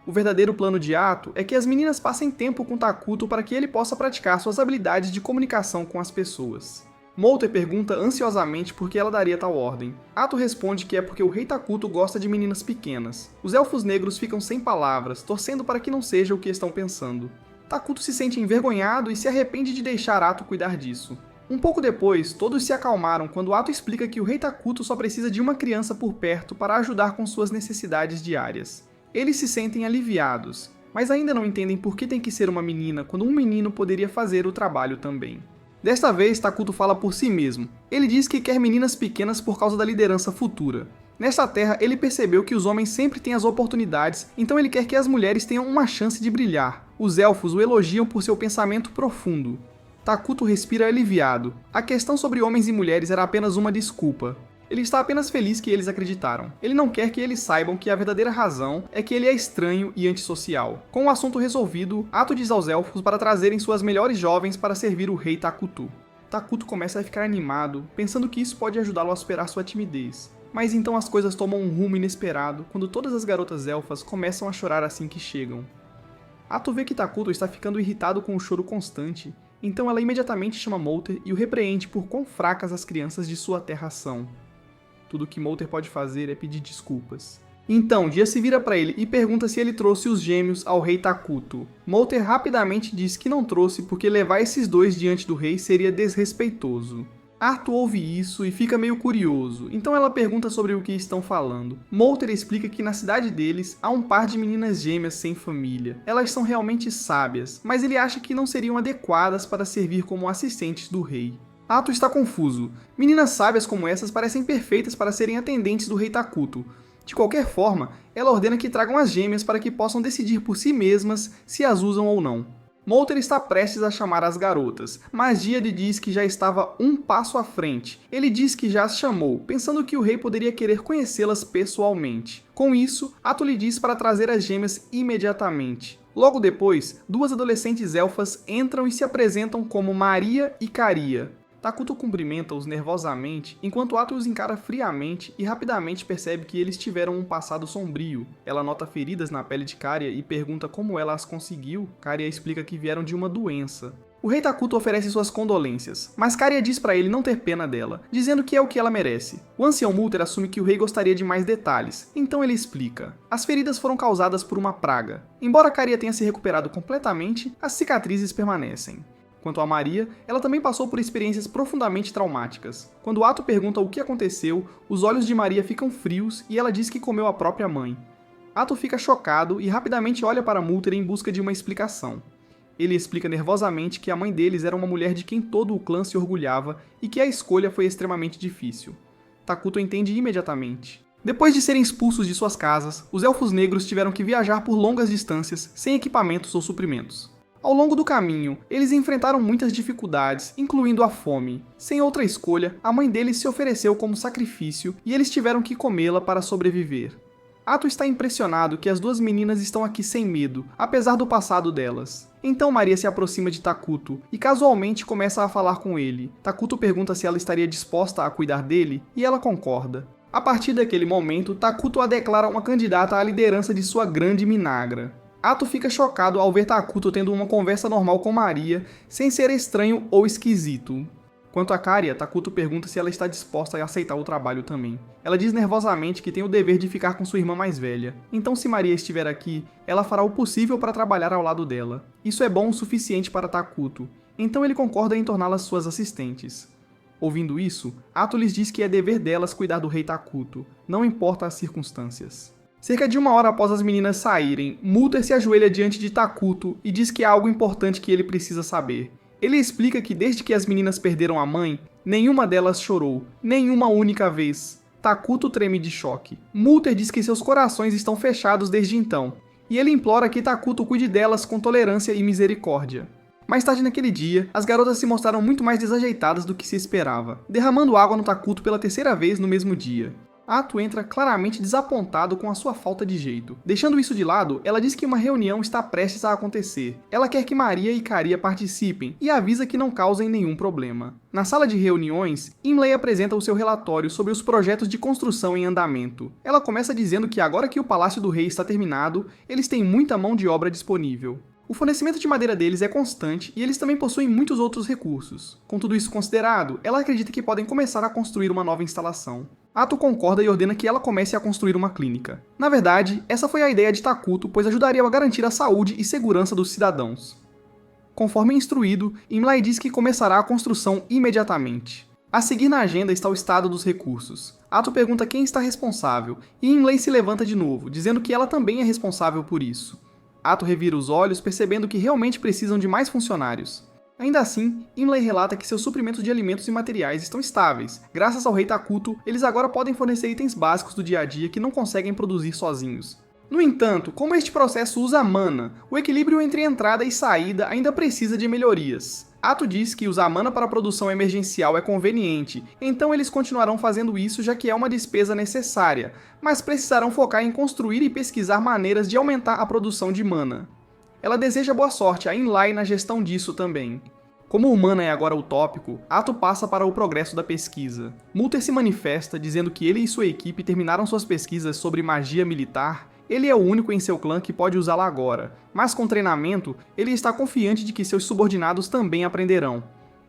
O verdadeiro plano de Ato é que as meninas passem tempo com Takuto para que ele possa praticar suas habilidades de comunicação com as pessoas. Molter pergunta ansiosamente por que ela daria tal ordem. Ato responde que é porque o rei Takuto gosta de meninas pequenas. Os Elfos Negros ficam sem palavras, torcendo para que não seja o que estão pensando. Takuto se sente envergonhado e se arrepende de deixar Ato cuidar disso. Um pouco depois, todos se acalmaram quando Ato explica que o rei Takuto só precisa de uma criança por perto para ajudar com suas necessidades diárias. Eles se sentem aliviados, mas ainda não entendem por que tem que ser uma menina quando um menino poderia fazer o trabalho também. Desta vez, Takuto fala por si mesmo. Ele diz que quer meninas pequenas por causa da liderança futura. Nesta terra, ele percebeu que os homens sempre têm as oportunidades, então ele quer que as mulheres tenham uma chance de brilhar. Os elfos o elogiam por seu pensamento profundo. Takuto respira aliviado. A questão sobre homens e mulheres era apenas uma desculpa. Ele está apenas feliz que eles acreditaram. Ele não quer que eles saibam que a verdadeira razão é que ele é estranho e antissocial. Com o assunto resolvido, Ato diz aos elfos para trazerem suas melhores jovens para servir o rei Takuto. Takuto começa a ficar animado, pensando que isso pode ajudá-lo a superar sua timidez. Mas então as coisas tomam um rumo inesperado quando todas as garotas elfas começam a chorar assim que chegam. Ato vê que Takuto está ficando irritado com o choro constante, então ela imediatamente chama Molter e o repreende por quão fracas as crianças de sua terra são. Tudo que Molter pode fazer é pedir desculpas. Então, Dia se vira para ele e pergunta se ele trouxe os gêmeos ao rei Takuto. Molter rapidamente diz que não trouxe porque levar esses dois diante do rei seria desrespeitoso. Ato ouve isso e fica meio curioso, então ela pergunta sobre o que estão falando. Molter explica que na cidade deles há um par de meninas gêmeas sem família. Elas são realmente sábias, mas ele acha que não seriam adequadas para servir como assistentes do rei. Ato está confuso. Meninas sábias como essas parecem perfeitas para serem atendentes do rei Takuto. De qualquer forma, ela ordena que tragam as gêmeas para que possam decidir por si mesmas se as usam ou não. Molter está prestes a chamar as garotas, mas Dia lhe diz que já estava um passo à frente. Ele diz que já as chamou, pensando que o rei poderia querer conhecê-las pessoalmente. Com isso, Ato lhe diz para trazer as gêmeas imediatamente. Logo depois, duas adolescentes elfas entram e se apresentam como Maria e Caria. Takuto cumprimenta-os nervosamente, enquanto Ato os encara friamente e rapidamente percebe que eles tiveram um passado sombrio. Ela nota feridas na pele de Caria e pergunta como ela as conseguiu. Caria explica que vieram de uma doença. O rei Takuto oferece suas condolências, mas Caria diz para ele não ter pena dela, dizendo que é o que ela merece. O ancião Molter assume que o rei gostaria de mais detalhes, então ele explica. As feridas foram causadas por uma praga. Embora Caria tenha se recuperado completamente, as cicatrizes permanecem. Quanto a Maria, ela também passou por experiências profundamente traumáticas. Quando Ato pergunta o que aconteceu, os olhos de Maria ficam frios e ela diz que comeu a própria mãe. Ato fica chocado e rapidamente olha para Molter em busca de uma explicação. Ele explica nervosamente que a mãe deles era uma mulher de quem todo o clã se orgulhava e que a escolha foi extremamente difícil. Takuto entende imediatamente. Depois de serem expulsos de suas casas, os Elfos Negros tiveram que viajar por longas distâncias sem equipamentos ou suprimentos. Ao longo do caminho, eles enfrentaram muitas dificuldades, incluindo a fome. Sem outra escolha, a mãe deles se ofereceu como sacrifício e eles tiveram que comê-la para sobreviver. Atto está impressionado que as duas meninas estão aqui sem medo, apesar do passado delas. Então Maria se aproxima de Takuto e casualmente começa a falar com ele. Takuto pergunta se ela estaria disposta a cuidar dele e ela concorda. A partir daquele momento, Takuto a declara uma candidata à liderança de sua grande Minagra. Atto fica chocado ao ver Takuto tendo uma conversa normal com Maria, sem ser estranho ou esquisito. Quanto a Karia, Takuto pergunta se ela está disposta a aceitar o trabalho também. Ela diz nervosamente que tem o dever de ficar com sua irmã mais velha. Então, se Maria estiver aqui, ela fará o possível para trabalhar ao lado dela. Isso é bom o suficiente para Takuto, então ele concorda em torná-las suas assistentes. Ouvindo isso, Atto lhes diz que é dever delas cuidar do rei Takuto, não importa as circunstâncias. Cerca de 1 hora após as meninas saírem, Mulder se ajoelha diante de Takuto e diz que há algo importante que ele precisa saber. Ele explica que desde que as meninas perderam a mãe, nenhuma delas chorou, nenhuma única vez. Takuto treme de choque. Mulder diz que seus corações estão fechados desde então, e ele implora que Takuto cuide delas com tolerância e misericórdia. Mais tarde naquele dia, as garotas se mostraram muito mais desajeitadas do que se esperava, derramando água no Takuto pela 3ª vez no mesmo dia. Atto entra claramente desapontado com a sua falta de jeito. Deixando isso de lado, ela diz que uma reunião está prestes a acontecer. Ela quer que Maria e Karia participem e avisa que não causem nenhum problema. Na sala de reuniões, Imlay apresenta o seu relatório sobre os projetos de construção em andamento. Ela começa dizendo que agora que o Palácio do Rei está terminado, eles têm muita mão de obra disponível. O fornecimento de madeira deles é constante e eles também possuem muitos outros recursos. Com tudo isso considerado, ela acredita que podem começar a construir uma nova instalação. Atto concorda e ordena que ela comece a construir uma clínica. Na verdade, essa foi a ideia de Takuto, pois ajudaria a garantir a saúde e segurança dos cidadãos. Conforme instruído, Imlay diz que começará a construção imediatamente. A seguir na agenda está o estado dos recursos. Atto pergunta quem está responsável, e Imlay se levanta de novo, dizendo que ela também é responsável por isso. Atto revira os olhos, percebendo que realmente precisam de mais funcionários. Ainda assim, Imlay relata que seus suprimentos de alimentos e materiais estão estáveis. Graças ao rei Takuto, eles agora podem fornecer itens básicos do dia a dia que não conseguem produzir sozinhos. No entanto, como este processo usa mana, o equilíbrio entre entrada e saída ainda precisa de melhorias. Atto diz que usar mana para a produção emergencial é conveniente, então eles continuarão fazendo isso já que é uma despesa necessária, mas precisarão focar em construir e pesquisar maneiras de aumentar a produção de mana. Ela deseja boa sorte a Imlay na gestão disso também. Como o mana é agora utópico, Atto passa para o progresso da pesquisa. Mulder se manifesta dizendo que ele e sua equipe terminaram suas pesquisas sobre magia militar. Ele é o único em seu clã que pode usá-la agora, mas com treinamento, ele está confiante de que seus subordinados também aprenderão.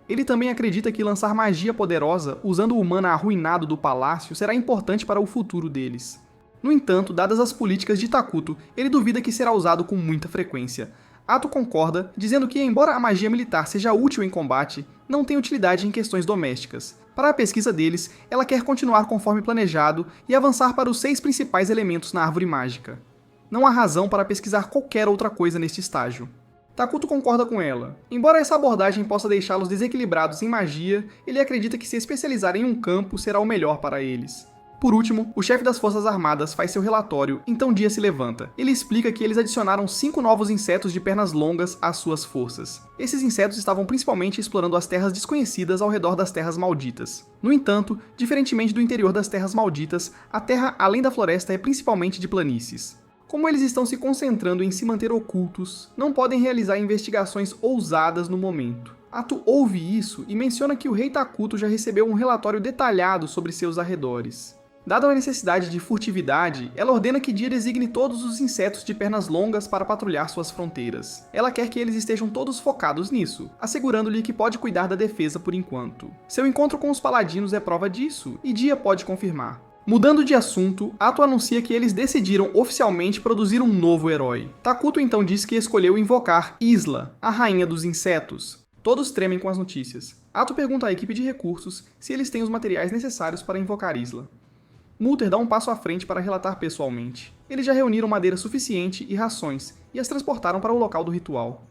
Ele também acredita que lançar magia poderosa usando o mana arruinado do palácio será importante para o futuro deles. No entanto, dadas as políticas de Takuto, ele duvida que será usado com muita frequência. Atto concorda, dizendo que embora a magia militar seja útil em combate, não tem utilidade em questões domésticas. Para a pesquisa deles, ela quer continuar conforme planejado e avançar para os 6 principais elementos na árvore mágica. Não há razão para pesquisar qualquer outra coisa neste estágio. Takuto concorda com ela. Embora essa abordagem possa deixá-los desequilibrados em magia, ele acredita que se especializar em um campo será o melhor para eles. Por último, o chefe das Forças Armadas faz seu relatório, então Dia se levanta. Ele explica que eles adicionaram 5 novos insetos de pernas longas às suas forças. Esses insetos estavam principalmente explorando as terras desconhecidas ao redor das Terras Malditas. No entanto, diferentemente do interior das Terras Malditas, a terra além da floresta é principalmente de planícies. Como eles estão se concentrando em se manter ocultos, não podem realizar investigações ousadas no momento. Atto ouve isso e menciona que o rei Takuto já recebeu um relatório detalhado sobre seus arredores. Dada a necessidade de furtividade, ela ordena que Dia designe todos os insetos de pernas longas para patrulhar suas fronteiras. Ela quer que eles estejam todos focados nisso, assegurando-lhe que pode cuidar da defesa por enquanto. Seu encontro com os paladinos é prova disso, e Dia pode confirmar. Mudando de assunto, Atto anuncia que eles decidiram oficialmente produzir um novo herói. Takuto então diz que escolheu invocar Isla, a rainha dos insetos. Todos tremem com as notícias. Atto pergunta à equipe de recursos se eles têm os materiais necessários para invocar Isla. Mulder dá um passo à frente para relatar pessoalmente. Eles já reuniram madeira suficiente e rações, e as transportaram para o local do ritual.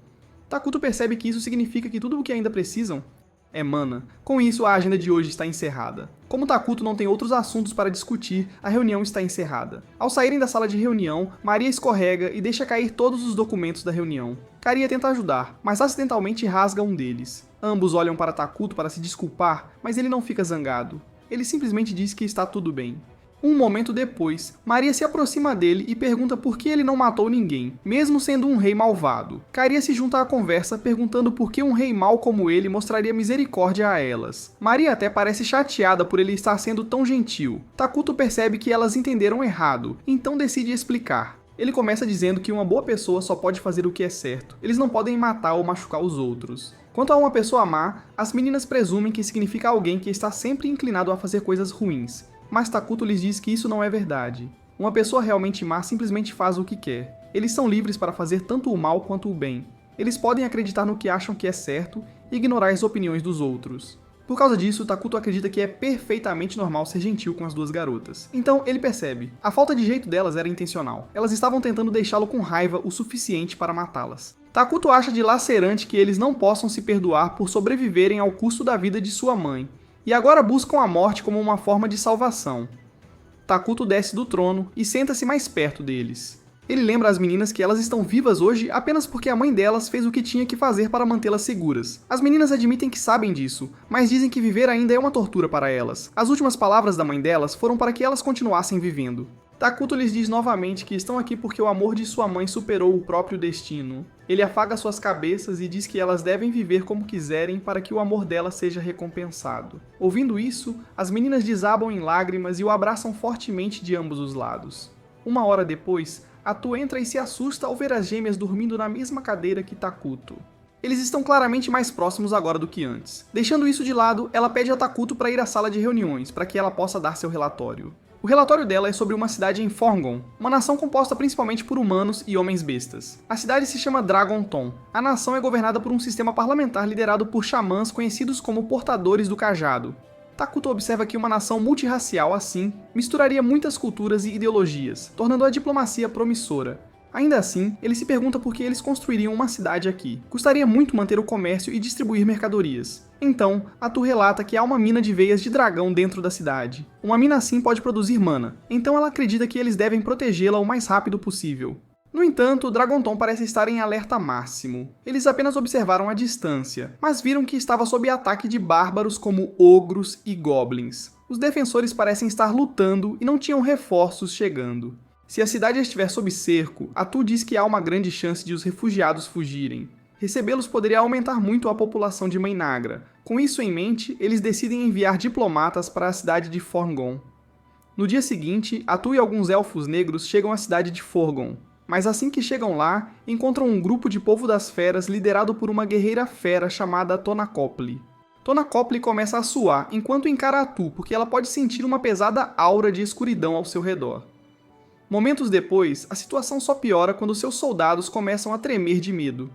Takuto percebe que isso significa que tudo o que ainda precisam É mana. Com isso, a agenda de hoje está encerrada. Como Takuto não tem outros assuntos para discutir, a reunião está encerrada. Ao saírem da sala de reunião, Maria escorrega e deixa cair todos os documentos da reunião. Karia tenta ajudar, mas acidentalmente rasga um deles. Ambos olham para Takuto para se desculpar, mas ele não fica zangado. Ele simplesmente diz que está tudo bem. Um momento depois, Maria se aproxima dele e pergunta por que ele não matou ninguém, mesmo sendo um rei malvado. Karia se junta à conversa perguntando por que um rei mau como ele mostraria misericórdia a elas. Maria até parece chateada por ele estar sendo tão gentil. Takuto percebe que elas entenderam errado, então decide explicar. Ele começa dizendo que uma boa pessoa só pode fazer o que é certo. Eles não podem matar ou machucar os outros. Quanto a uma pessoa má, as meninas presumem que significa alguém que está sempre inclinado a fazer coisas ruins. Mas Takuto lhes diz que isso não é verdade. Uma pessoa realmente má simplesmente faz o que quer. Eles são livres para fazer tanto o mal quanto o bem. Eles podem acreditar no que acham que é certo e ignorar as opiniões dos outros. Por causa disso, Takuto acredita que é perfeitamente normal ser gentil com as duas garotas. Então, ele percebe. A falta de jeito delas era intencional. Elas estavam tentando deixá-lo com raiva o suficiente para matá-las. Takuto acha dilacerante que eles não possam se perdoar por sobreviverem ao custo da vida de sua mãe, e agora buscam a morte como uma forma de salvação. Takuto desce do trono e senta-se mais perto deles. Ele lembra às meninas que elas estão vivas hoje apenas porque a mãe delas fez o que tinha que fazer para mantê-las seguras. As meninas admitem que sabem disso, mas dizem que viver ainda é uma tortura para elas. As últimas palavras da mãe delas foram para que elas continuassem vivendo. Takuto lhes diz novamente que estão aqui porque o amor de sua mãe superou o próprio destino. Ele afaga suas cabeças e diz que elas devem viver como quiserem para que o amor delas seja recompensado. Ouvindo isso, as meninas desabam em lágrimas e o abraçam fortemente de ambos os lados. Uma hora depois, Atu entra e se assusta ao ver as gêmeas dormindo na mesma cadeira que Takuto. Eles estão claramente mais próximos agora do que antes. Deixando isso de lado, ela pede a Takuto para ir à sala de reuniões, para que ela possa dar seu relatório. O relatório dela é sobre uma cidade em Forgon, uma nação composta principalmente por humanos e homens bestas. A cidade se chama Dragonton. A nação é governada por um sistema parlamentar liderado por xamãs conhecidos como portadores do cajado. Takuto observa que uma nação multirracial assim misturaria muitas culturas e ideologias, tornando a diplomacia promissora. Ainda assim, ele se pergunta por que eles construiriam uma cidade aqui. Custaria muito manter o comércio e distribuir mercadorias. Então, Atu relata que há uma mina de veias de dragão dentro da cidade. Uma mina assim pode produzir mana, então ela acredita que eles devem protegê-la o mais rápido possível. No entanto, Dragonton parece estar em alerta máximo. Eles apenas observaram a distância, mas viram que estava sob ataque de bárbaros como ogros e goblins. Os defensores parecem estar lutando e não tinham reforços chegando. Se a cidade estiver sob cerco, Atu diz que há uma grande chance de os refugiados fugirem. Recebê-los poderia aumentar muito a população de Mainagra. Com isso em mente, eles decidem enviar diplomatas para a cidade de Forgon. No dia seguinte, Atu e alguns elfos negros chegam à cidade de Forgon. Mas assim que chegam lá, encontram um grupo de povo das feras liderado por uma guerreira fera chamada Tonacopli. Tonacopli começa a suar enquanto encara Atu, porque ela pode sentir uma pesada aura de escuridão ao seu redor. Momentos depois, a situação só piora quando seus soldados começam a tremer de medo.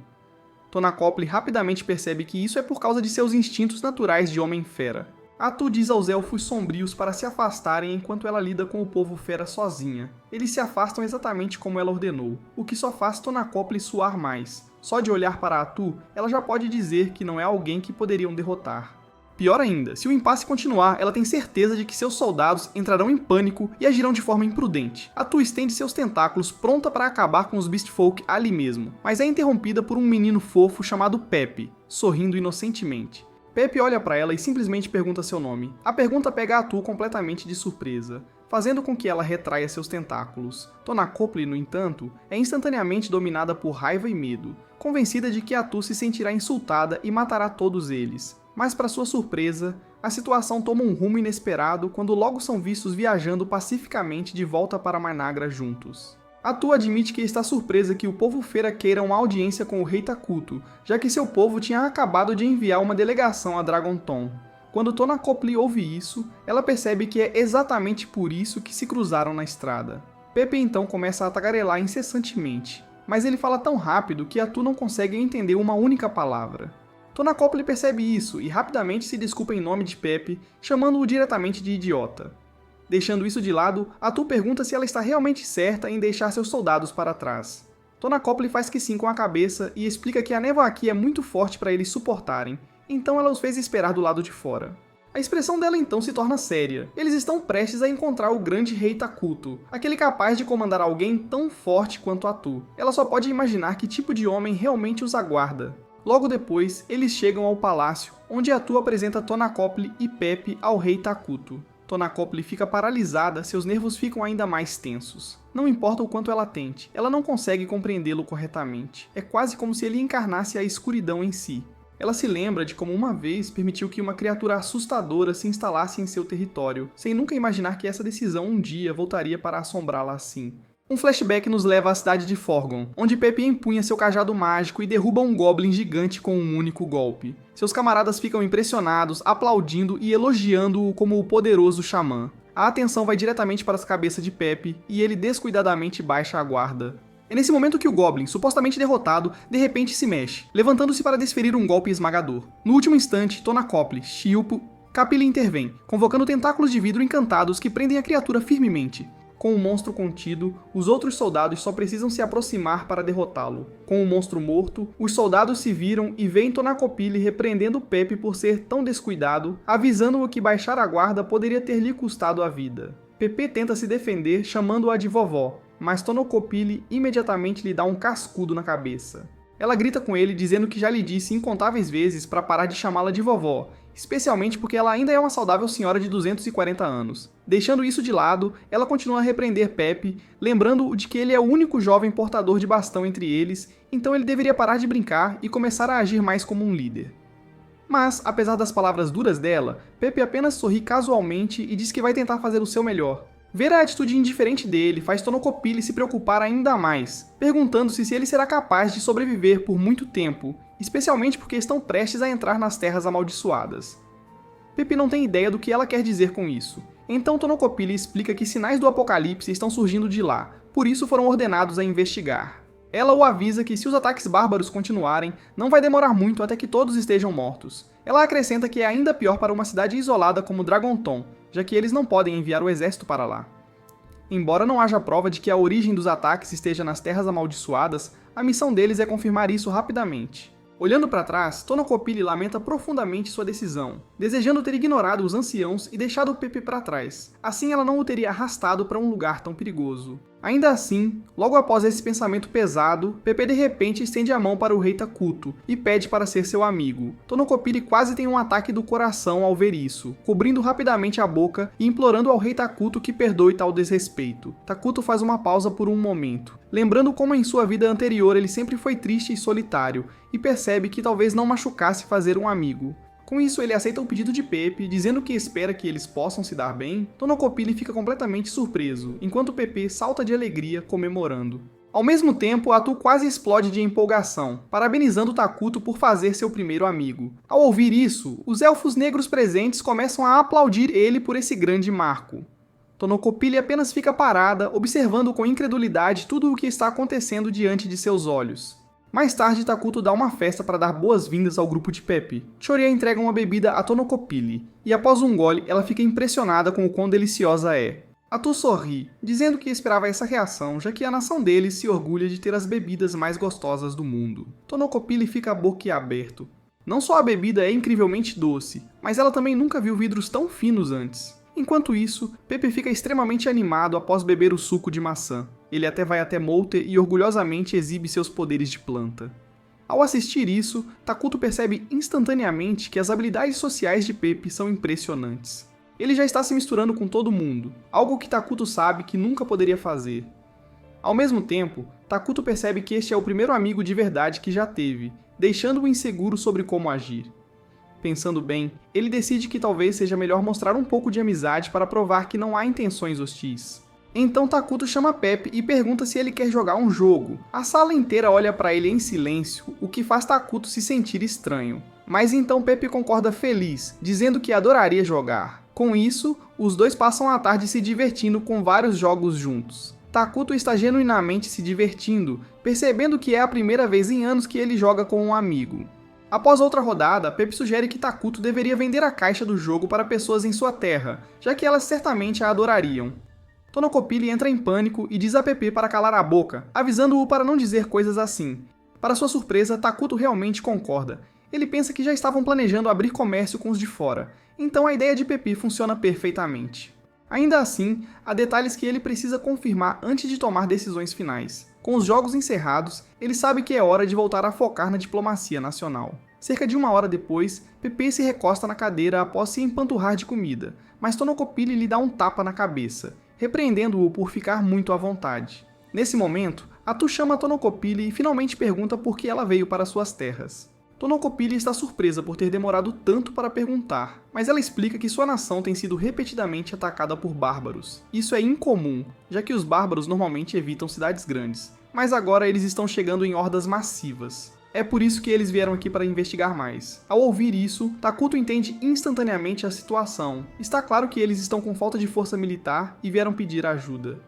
Tonacopli rapidamente percebe que isso é por causa de seus instintos naturais de homem-fera. Atu diz aos elfos sombrios para se afastarem enquanto ela lida com o povo fera sozinha. Eles se afastam exatamente como ela ordenou, o que só faz Tonacopli suar mais. Só de olhar para Atu, ela já pode dizer que não é alguém que poderiam derrotar. Pior ainda, se o impasse continuar, ela tem certeza de que seus soldados entrarão em pânico e agirão de forma imprudente. Atu estende seus tentáculos pronta para acabar com os Beastfolk ali mesmo, mas é interrompida por um menino fofo chamado Pepe, sorrindo inocentemente. Pepe olha para ela e simplesmente pergunta seu nome. A pergunta pega Atu completamente de surpresa, fazendo com que ela retraia seus tentáculos. Tonacopli, no entanto, é instantaneamente dominada por raiva e medo, convencida de que Atu se sentirá insultada e matará todos eles. Mas para sua surpresa, a situação toma um rumo inesperado quando logo são vistos viajando pacificamente de volta para Mainagra juntos. Atu admite que está surpresa que o povo fera queira uma audiência com o rei Takuto, já que seu povo tinha acabado de enviar uma delegação a Dragonton. Quando Tonacopli ouve isso, ela percebe que é exatamente por isso que se cruzaram na estrada. Pepe então começa a tagarelar incessantemente, mas ele fala tão rápido que Atu não consegue entender uma única palavra. Tonacopli percebe isso e rapidamente se desculpa em nome de Pepe, chamando-o diretamente de idiota. Deixando isso de lado, Atu pergunta se ela está realmente certa em deixar seus soldados para trás. Tonacopli faz que sim com a cabeça e explica que a névoa aqui é muito forte para eles suportarem, então ela os fez esperar do lado de fora. A expressão dela então se torna séria. Eles estão prestes a encontrar o grande rei Takuto, aquele capaz de comandar alguém tão forte quanto Atu. Ela só pode imaginar que tipo de homem realmente os aguarda. Logo depois, eles chegam ao palácio, onde Atu apresenta Tonakopli e Pepe ao rei Takuto. Tonakopli fica paralisada, seus nervos ficam ainda mais tensos. Não importa o quanto ela tente, ela não consegue compreendê-lo corretamente. É quase como se ele encarnasse a escuridão em si. Ela se lembra de como uma vez permitiu que uma criatura assustadora se instalasse em seu território, sem nunca imaginar que essa decisão um dia voltaria para assombrá-la assim. Um flashback nos leva à cidade de Forgon, onde Pepe empunha seu cajado mágico e derruba um goblin gigante com um único golpe. Seus camaradas ficam impressionados, aplaudindo e elogiando-o como o poderoso xamã. A atenção vai diretamente para a cabeça de Pepe e ele descuidadamente baixa a guarda. É nesse momento que o Goblin, supostamente derrotado, de repente se mexe, levantando-se para desferir um golpe esmagador. No último instante, Tonakopli, Shilpo, Capili intervém, convocando tentáculos de vidro encantados que prendem a criatura firmemente. Com o monstro contido, os outros soldados só precisam se aproximar para derrotá-lo. Com o monstro morto, os soldados se viram e veem Tonakopli repreendendo Pepe por ser tão descuidado, avisando-o que baixar a guarda poderia ter lhe custado a vida. Pepe tenta se defender chamando-a de vovó, mas Tonakopli imediatamente lhe dá um cascudo na cabeça. Ela grita com ele dizendo que já lhe disse incontáveis vezes para parar de chamá-la de vovó, especialmente porque ela ainda é uma saudável senhora de 240 anos. Deixando isso de lado, ela continua a repreender Pepe, lembrando-o de que ele é o único jovem portador de bastão entre eles, então ele deveria parar de brincar e começar a agir mais como um líder. Mas, apesar das palavras duras dela, Pepe apenas sorri casualmente e diz que vai tentar fazer o seu melhor. Ver a atitude indiferente dele faz Tonakopli se preocupar ainda mais, perguntando-se se ele será capaz de sobreviver por muito tempo, especialmente porque estão prestes a entrar nas terras amaldiçoadas. Pepe não tem ideia do que ela quer dizer com isso, então Tonakopli explica que sinais do apocalipse estão surgindo de lá, por isso foram ordenados a investigar. Ela o avisa que se os ataques bárbaros continuarem, não vai demorar muito até que todos estejam mortos. Ela acrescenta que é ainda pior para uma cidade isolada como Dragonton, já que eles não podem enviar o exército para lá. Embora não haja prova de que a origem dos ataques esteja nas Terras Amaldiçoadas, a missão deles é confirmar isso rapidamente. Olhando para trás, Tonakopli lamenta profundamente sua decisão, desejando ter ignorado os anciãos e deixado o Pepe para trás. Assim ela não o teria arrastado para um lugar tão perigoso. Ainda assim, logo após esse pensamento pesado, Pepe de repente estende a mão para o rei Takuto e pede para ser seu amigo. Tonakopli quase tem um ataque do coração ao ver isso, cobrindo rapidamente a boca e implorando ao rei Takuto que perdoe tal desrespeito. Takuto faz uma pausa por um momento, lembrando como em sua vida anterior ele sempre foi triste e solitário, e percebe que talvez não machucasse fazer um amigo. Com isso, ele aceita o pedido de Pepe, dizendo que espera que eles possam se dar bem. Tonakopli fica completamente surpreso, enquanto Pepe salta de alegria, comemorando. Ao mesmo tempo, Atu quase explode de empolgação, parabenizando Takuto por fazer seu primeiro amigo. Ao ouvir isso, os elfos negros presentes começam a aplaudir ele por esse grande marco. Tonakopli apenas fica parada, observando com incredulidade tudo o que está acontecendo diante de seus olhos. Mais tarde, Takuto dá uma festa para dar boas-vindas ao grupo de Pepe. Choria entrega uma bebida a Tonakopli, e após um gole, ela fica impressionada com o quão deliciosa é. Atu sorri, dizendo que esperava essa reação, já que a nação deles se orgulha de ter as bebidas mais gostosas do mundo. Tonakopli fica boquiaberto. Não só a bebida é incrivelmente doce, mas ela também nunca viu vidros tão finos antes. Enquanto isso, Pepe fica extremamente animado após beber o suco de maçã. Ele até vai até Molter e orgulhosamente exibe seus poderes de planta. Ao assistir isso, Takuto percebe instantaneamente que as habilidades sociais de Pepe são impressionantes. Ele já está se misturando com todo mundo, algo que Takuto sabe que nunca poderia fazer. Ao mesmo tempo, Takuto percebe que este é o primeiro amigo de verdade que já teve, deixando-o inseguro sobre como agir. Pensando bem, ele decide que talvez seja melhor mostrar um pouco de amizade para provar que não há intenções hostis. Então Takuto chama Pepe e pergunta se ele quer jogar um jogo. A sala inteira olha para ele em silêncio, o que faz Takuto se sentir estranho. Mas então Pepe concorda feliz, dizendo que adoraria jogar. Com isso, os dois passam a tarde se divertindo com vários jogos juntos. Takuto está genuinamente se divertindo, percebendo que é a primeira vez em anos que ele joga com um amigo. Após outra rodada, Pepe sugere que Takuto deveria vender a caixa do jogo para pessoas em sua terra, já que elas certamente a adorariam. Tonakopli entra em pânico e diz a Pepe para calar a boca, avisando-o para não dizer coisas assim. Para sua surpresa, Takuto realmente concorda. Ele pensa que já estavam planejando abrir comércio com os de fora, então a ideia de Pepi funciona perfeitamente. Ainda assim, há detalhes que ele precisa confirmar antes de tomar decisões finais. Com os jogos encerrados, ele sabe que é hora de voltar a focar na diplomacia nacional. Cerca de 1 hora depois, Pepi se recosta na cadeira após se empanturrar de comida, mas Tonokopili lhe dá um tapa na cabeça, repreendendo-o por ficar muito à vontade. Nesse momento, Atu chama Tonokopili e finalmente pergunta por que ela veio para suas terras. Tonokopili está surpresa por ter demorado tanto para perguntar, mas ela explica que sua nação tem sido repetidamente atacada por bárbaros. Isso é incomum, já que os bárbaros normalmente evitam cidades grandes, mas agora eles estão chegando em hordas massivas. É por isso que eles vieram aqui para investigar mais. Ao ouvir isso, Takuto entende instantaneamente a situação. Está claro que eles estão com falta de força militar e vieram pedir ajuda.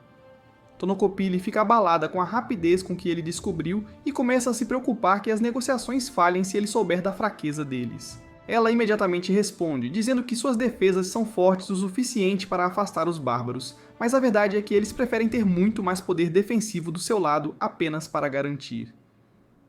Tonokopili fica abalada com a rapidez com que ele descobriu e começa a se preocupar que as negociações falhem se ele souber da fraqueza deles. Ela imediatamente responde, dizendo que suas defesas são fortes o suficiente para afastar os bárbaros, mas a verdade é que eles preferem ter muito mais poder defensivo do seu lado apenas para garantir.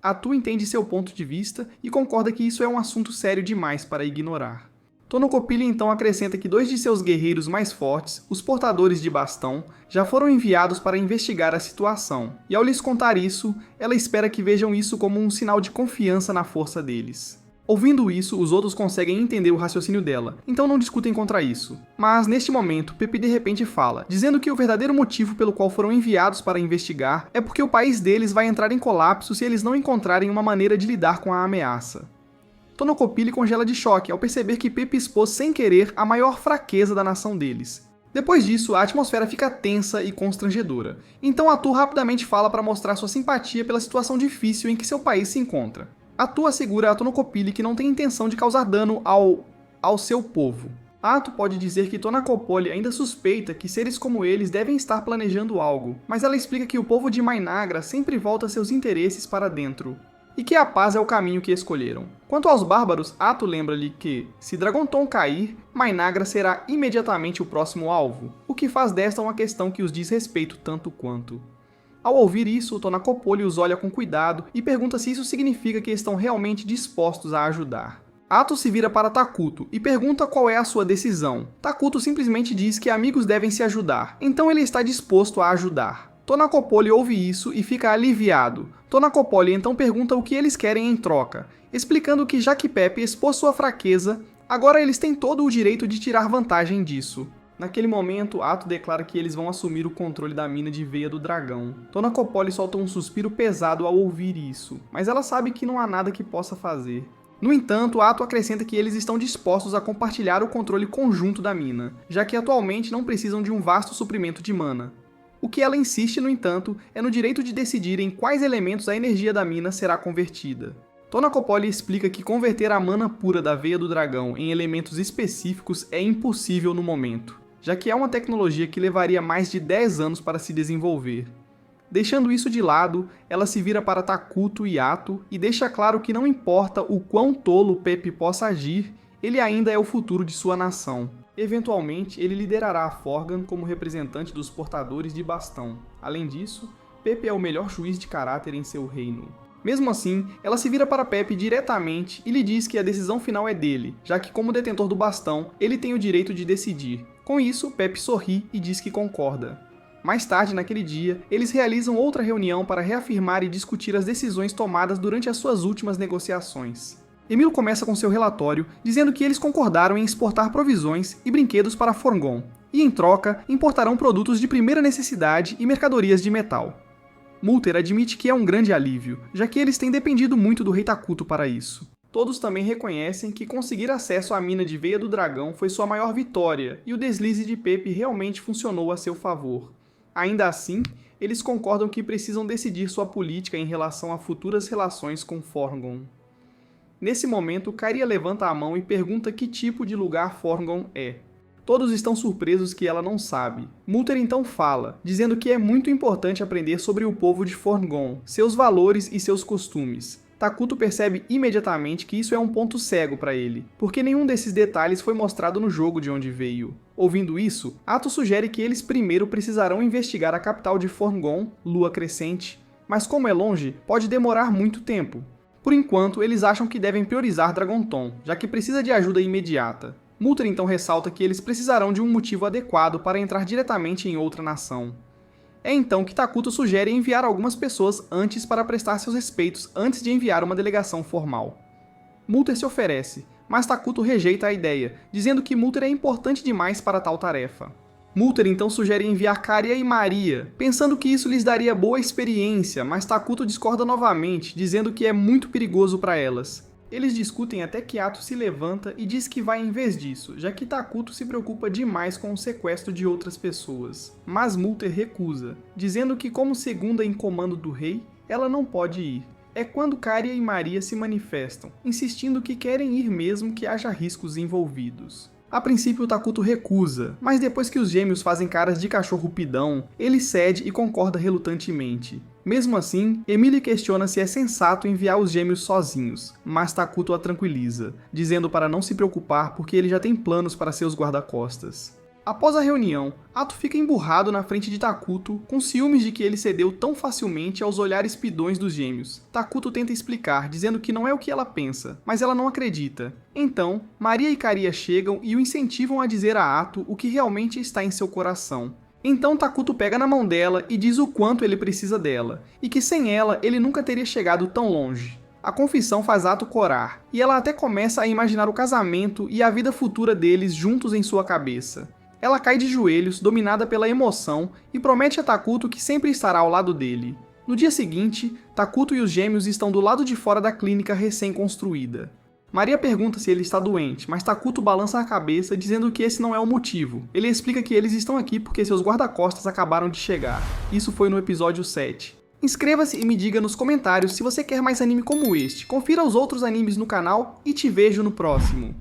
Atu entende seu ponto de vista e concorda que isso é um assunto sério demais para ignorar. Tonokopili então acrescenta que 2 de seus guerreiros mais fortes, os portadores de bastão, já foram enviados para investigar a situação, e ao lhes contar isso, ela espera que vejam isso como um sinal de confiança na força deles. Ouvindo isso, os outros conseguem entender o raciocínio dela, então não discutem contra isso. Mas neste momento, Pepi de repente fala, dizendo que o verdadeiro motivo pelo qual foram enviados para investigar é porque o país deles vai entrar em colapso se eles não encontrarem uma maneira de lidar com a ameaça. Tonokopili congela de choque ao perceber que Pepi expôs sem querer a maior fraqueza da nação deles. Depois disso, a atmosfera fica tensa e constrangedora. Então Atu rapidamente fala para mostrar sua simpatia pela situação difícil em que seu país se encontra. Atu assegura a Tonokopili que não tem intenção de causar dano ao seu povo. Atu pode dizer que Tonokopili ainda suspeita que seres como eles devem estar planejando algo, mas ela explica que o povo de Mainagra sempre volta seus interesses para dentro, e que a paz é o caminho que escolheram. Quanto aos bárbaros, Atu lembra-lhe que, se Dragonton cair, Mainagra será imediatamente o próximo alvo, o que faz desta uma questão que os diz respeito tanto quanto. Ao ouvir isso, Tonokopili os olha com cuidado e pergunta se isso significa que estão realmente dispostos a ajudar. Atu se vira para Takuto e pergunta qual é a sua decisão. Takuto simplesmente diz que amigos devem se ajudar, então ele está disposto a ajudar. Tonokopili ouve isso e fica aliviado. Tonokopili então pergunta o que eles querem em troca, explicando que já que Pepi expôs sua fraqueza, agora eles têm todo o direito de tirar vantagem disso. Naquele momento, Atu declara que eles vão assumir o controle da mina de veia do dragão. Tonokopili solta um suspiro pesado ao ouvir isso, mas ela sabe que não há nada que possa fazer. No entanto, Atu acrescenta que eles estão dispostos a compartilhar o controle conjunto da mina, já que atualmente não precisam de um vasto suprimento de mana. O que ela insiste, no entanto, é no direito de decidir em quais elementos a energia da mina será convertida. Tonokopili explica que converter a mana pura da veia do dragão em elementos específicos é impossível no momento, já que é uma tecnologia que levaria mais de 10 anos para se desenvolver. Deixando isso de lado, ela se vira para Takuto e Atu e deixa claro que não importa o quão tolo Pepi possa agir, ele ainda é o futuro de sua nação. Eventualmente, ele liderará a Forgan como representante dos portadores de bastão. Além disso, Pepi é o melhor juiz de caráter em seu reino. Mesmo assim, ela se vira para Pepi diretamente e lhe diz que a decisão final é dele, já que como detentor do bastão, ele tem o direito de decidir. Com isso, Pepi sorri e diz que concorda. Mais tarde, naquele dia, eles realizam outra reunião para reafirmar e discutir as decisões tomadas durante as suas últimas negociações. Emil começa com seu relatório, dizendo que eles concordaram em exportar provisões e brinquedos para Forgon, e em troca, importarão produtos de primeira necessidade e mercadorias de metal. Multer admite que é um grande alívio, já que eles têm dependido muito do Rei Takuto para isso. Todos também reconhecem que conseguir acesso à mina de veia do dragão foi sua maior vitória, e o deslize de Pepi realmente funcionou a seu favor. Ainda assim, eles concordam que precisam decidir sua política em relação a futuras relações com Forgon. Nesse momento, Caria levanta a mão e pergunta que tipo de lugar Forgon é. Todos estão surpresos que ela não sabe. Multer então fala, dizendo que é muito importante aprender sobre o povo de Forgon, seus valores e seus costumes. Takuto percebe imediatamente que isso é um ponto cego para ele, porque nenhum desses detalhes foi mostrado no jogo de onde veio. Ouvindo isso, Atu sugere que eles primeiro precisarão investigar a capital de Forgon, Lua Crescente, mas como é longe, pode demorar muito tempo. Por enquanto, eles acham que devem priorizar Dragonton, já que precisa de ajuda imediata. Multer então ressalta que eles precisarão de um motivo adequado para entrar diretamente em outra nação. É então que Takuto sugere enviar algumas pessoas antes para prestar seus respeitos antes de enviar uma delegação formal. Multer se oferece, mas Takuto rejeita a ideia, dizendo que Multer é importante demais para tal tarefa. Multer então sugere enviar Karia e Maria, pensando que isso lhes daria boa experiência, mas Takuto discorda novamente, dizendo que é muito perigoso para elas. Eles discutem até que Ato se levanta e diz que vai em vez disso, já que Takuto se preocupa demais com o sequestro de outras pessoas. Mas Multer recusa, dizendo que como segunda em comando do rei, ela não pode ir. É quando Karia e Maria se manifestam, insistindo que querem ir mesmo que haja riscos envolvidos. A princípio Takuto recusa, mas depois que os gêmeos fazem caras de cachorro pidão, ele cede e concorda relutantemente. Mesmo assim, Emily questiona se é sensato enviar os gêmeos sozinhos, mas Takuto a tranquiliza, dizendo para não se preocupar porque ele já tem planos para seus guarda-costas. Após a reunião, Ato fica emburrado na frente de Takuto, com ciúmes de que ele cedeu tão facilmente aos olhares pidões dos gêmeos. Takuto tenta explicar, dizendo que não é o que ela pensa, mas ela não acredita. Então, Maria e Karia chegam e o incentivam a dizer a Ato o que realmente está em seu coração. Então Takuto pega na mão dela e diz o quanto ele precisa dela, e que sem ela ele nunca teria chegado tão longe. A confissão faz Ato corar, e ela até começa a imaginar o casamento e a vida futura deles juntos em sua cabeça. Ela cai de joelhos, dominada pela emoção, e promete a Takuto que sempre estará ao lado dele. No dia seguinte, Takuto e os gêmeos estão do lado de fora da clínica recém-construída. Maria pergunta se ele está doente, mas Takuto balança a cabeça dizendo que esse não é o motivo. Ele explica que eles estão aqui porque seus guarda-costas acabaram de chegar. Isso foi no episódio 7. Inscreva-se e me diga nos comentários se você quer mais anime como este. Confira os outros animes no canal e te vejo no próximo.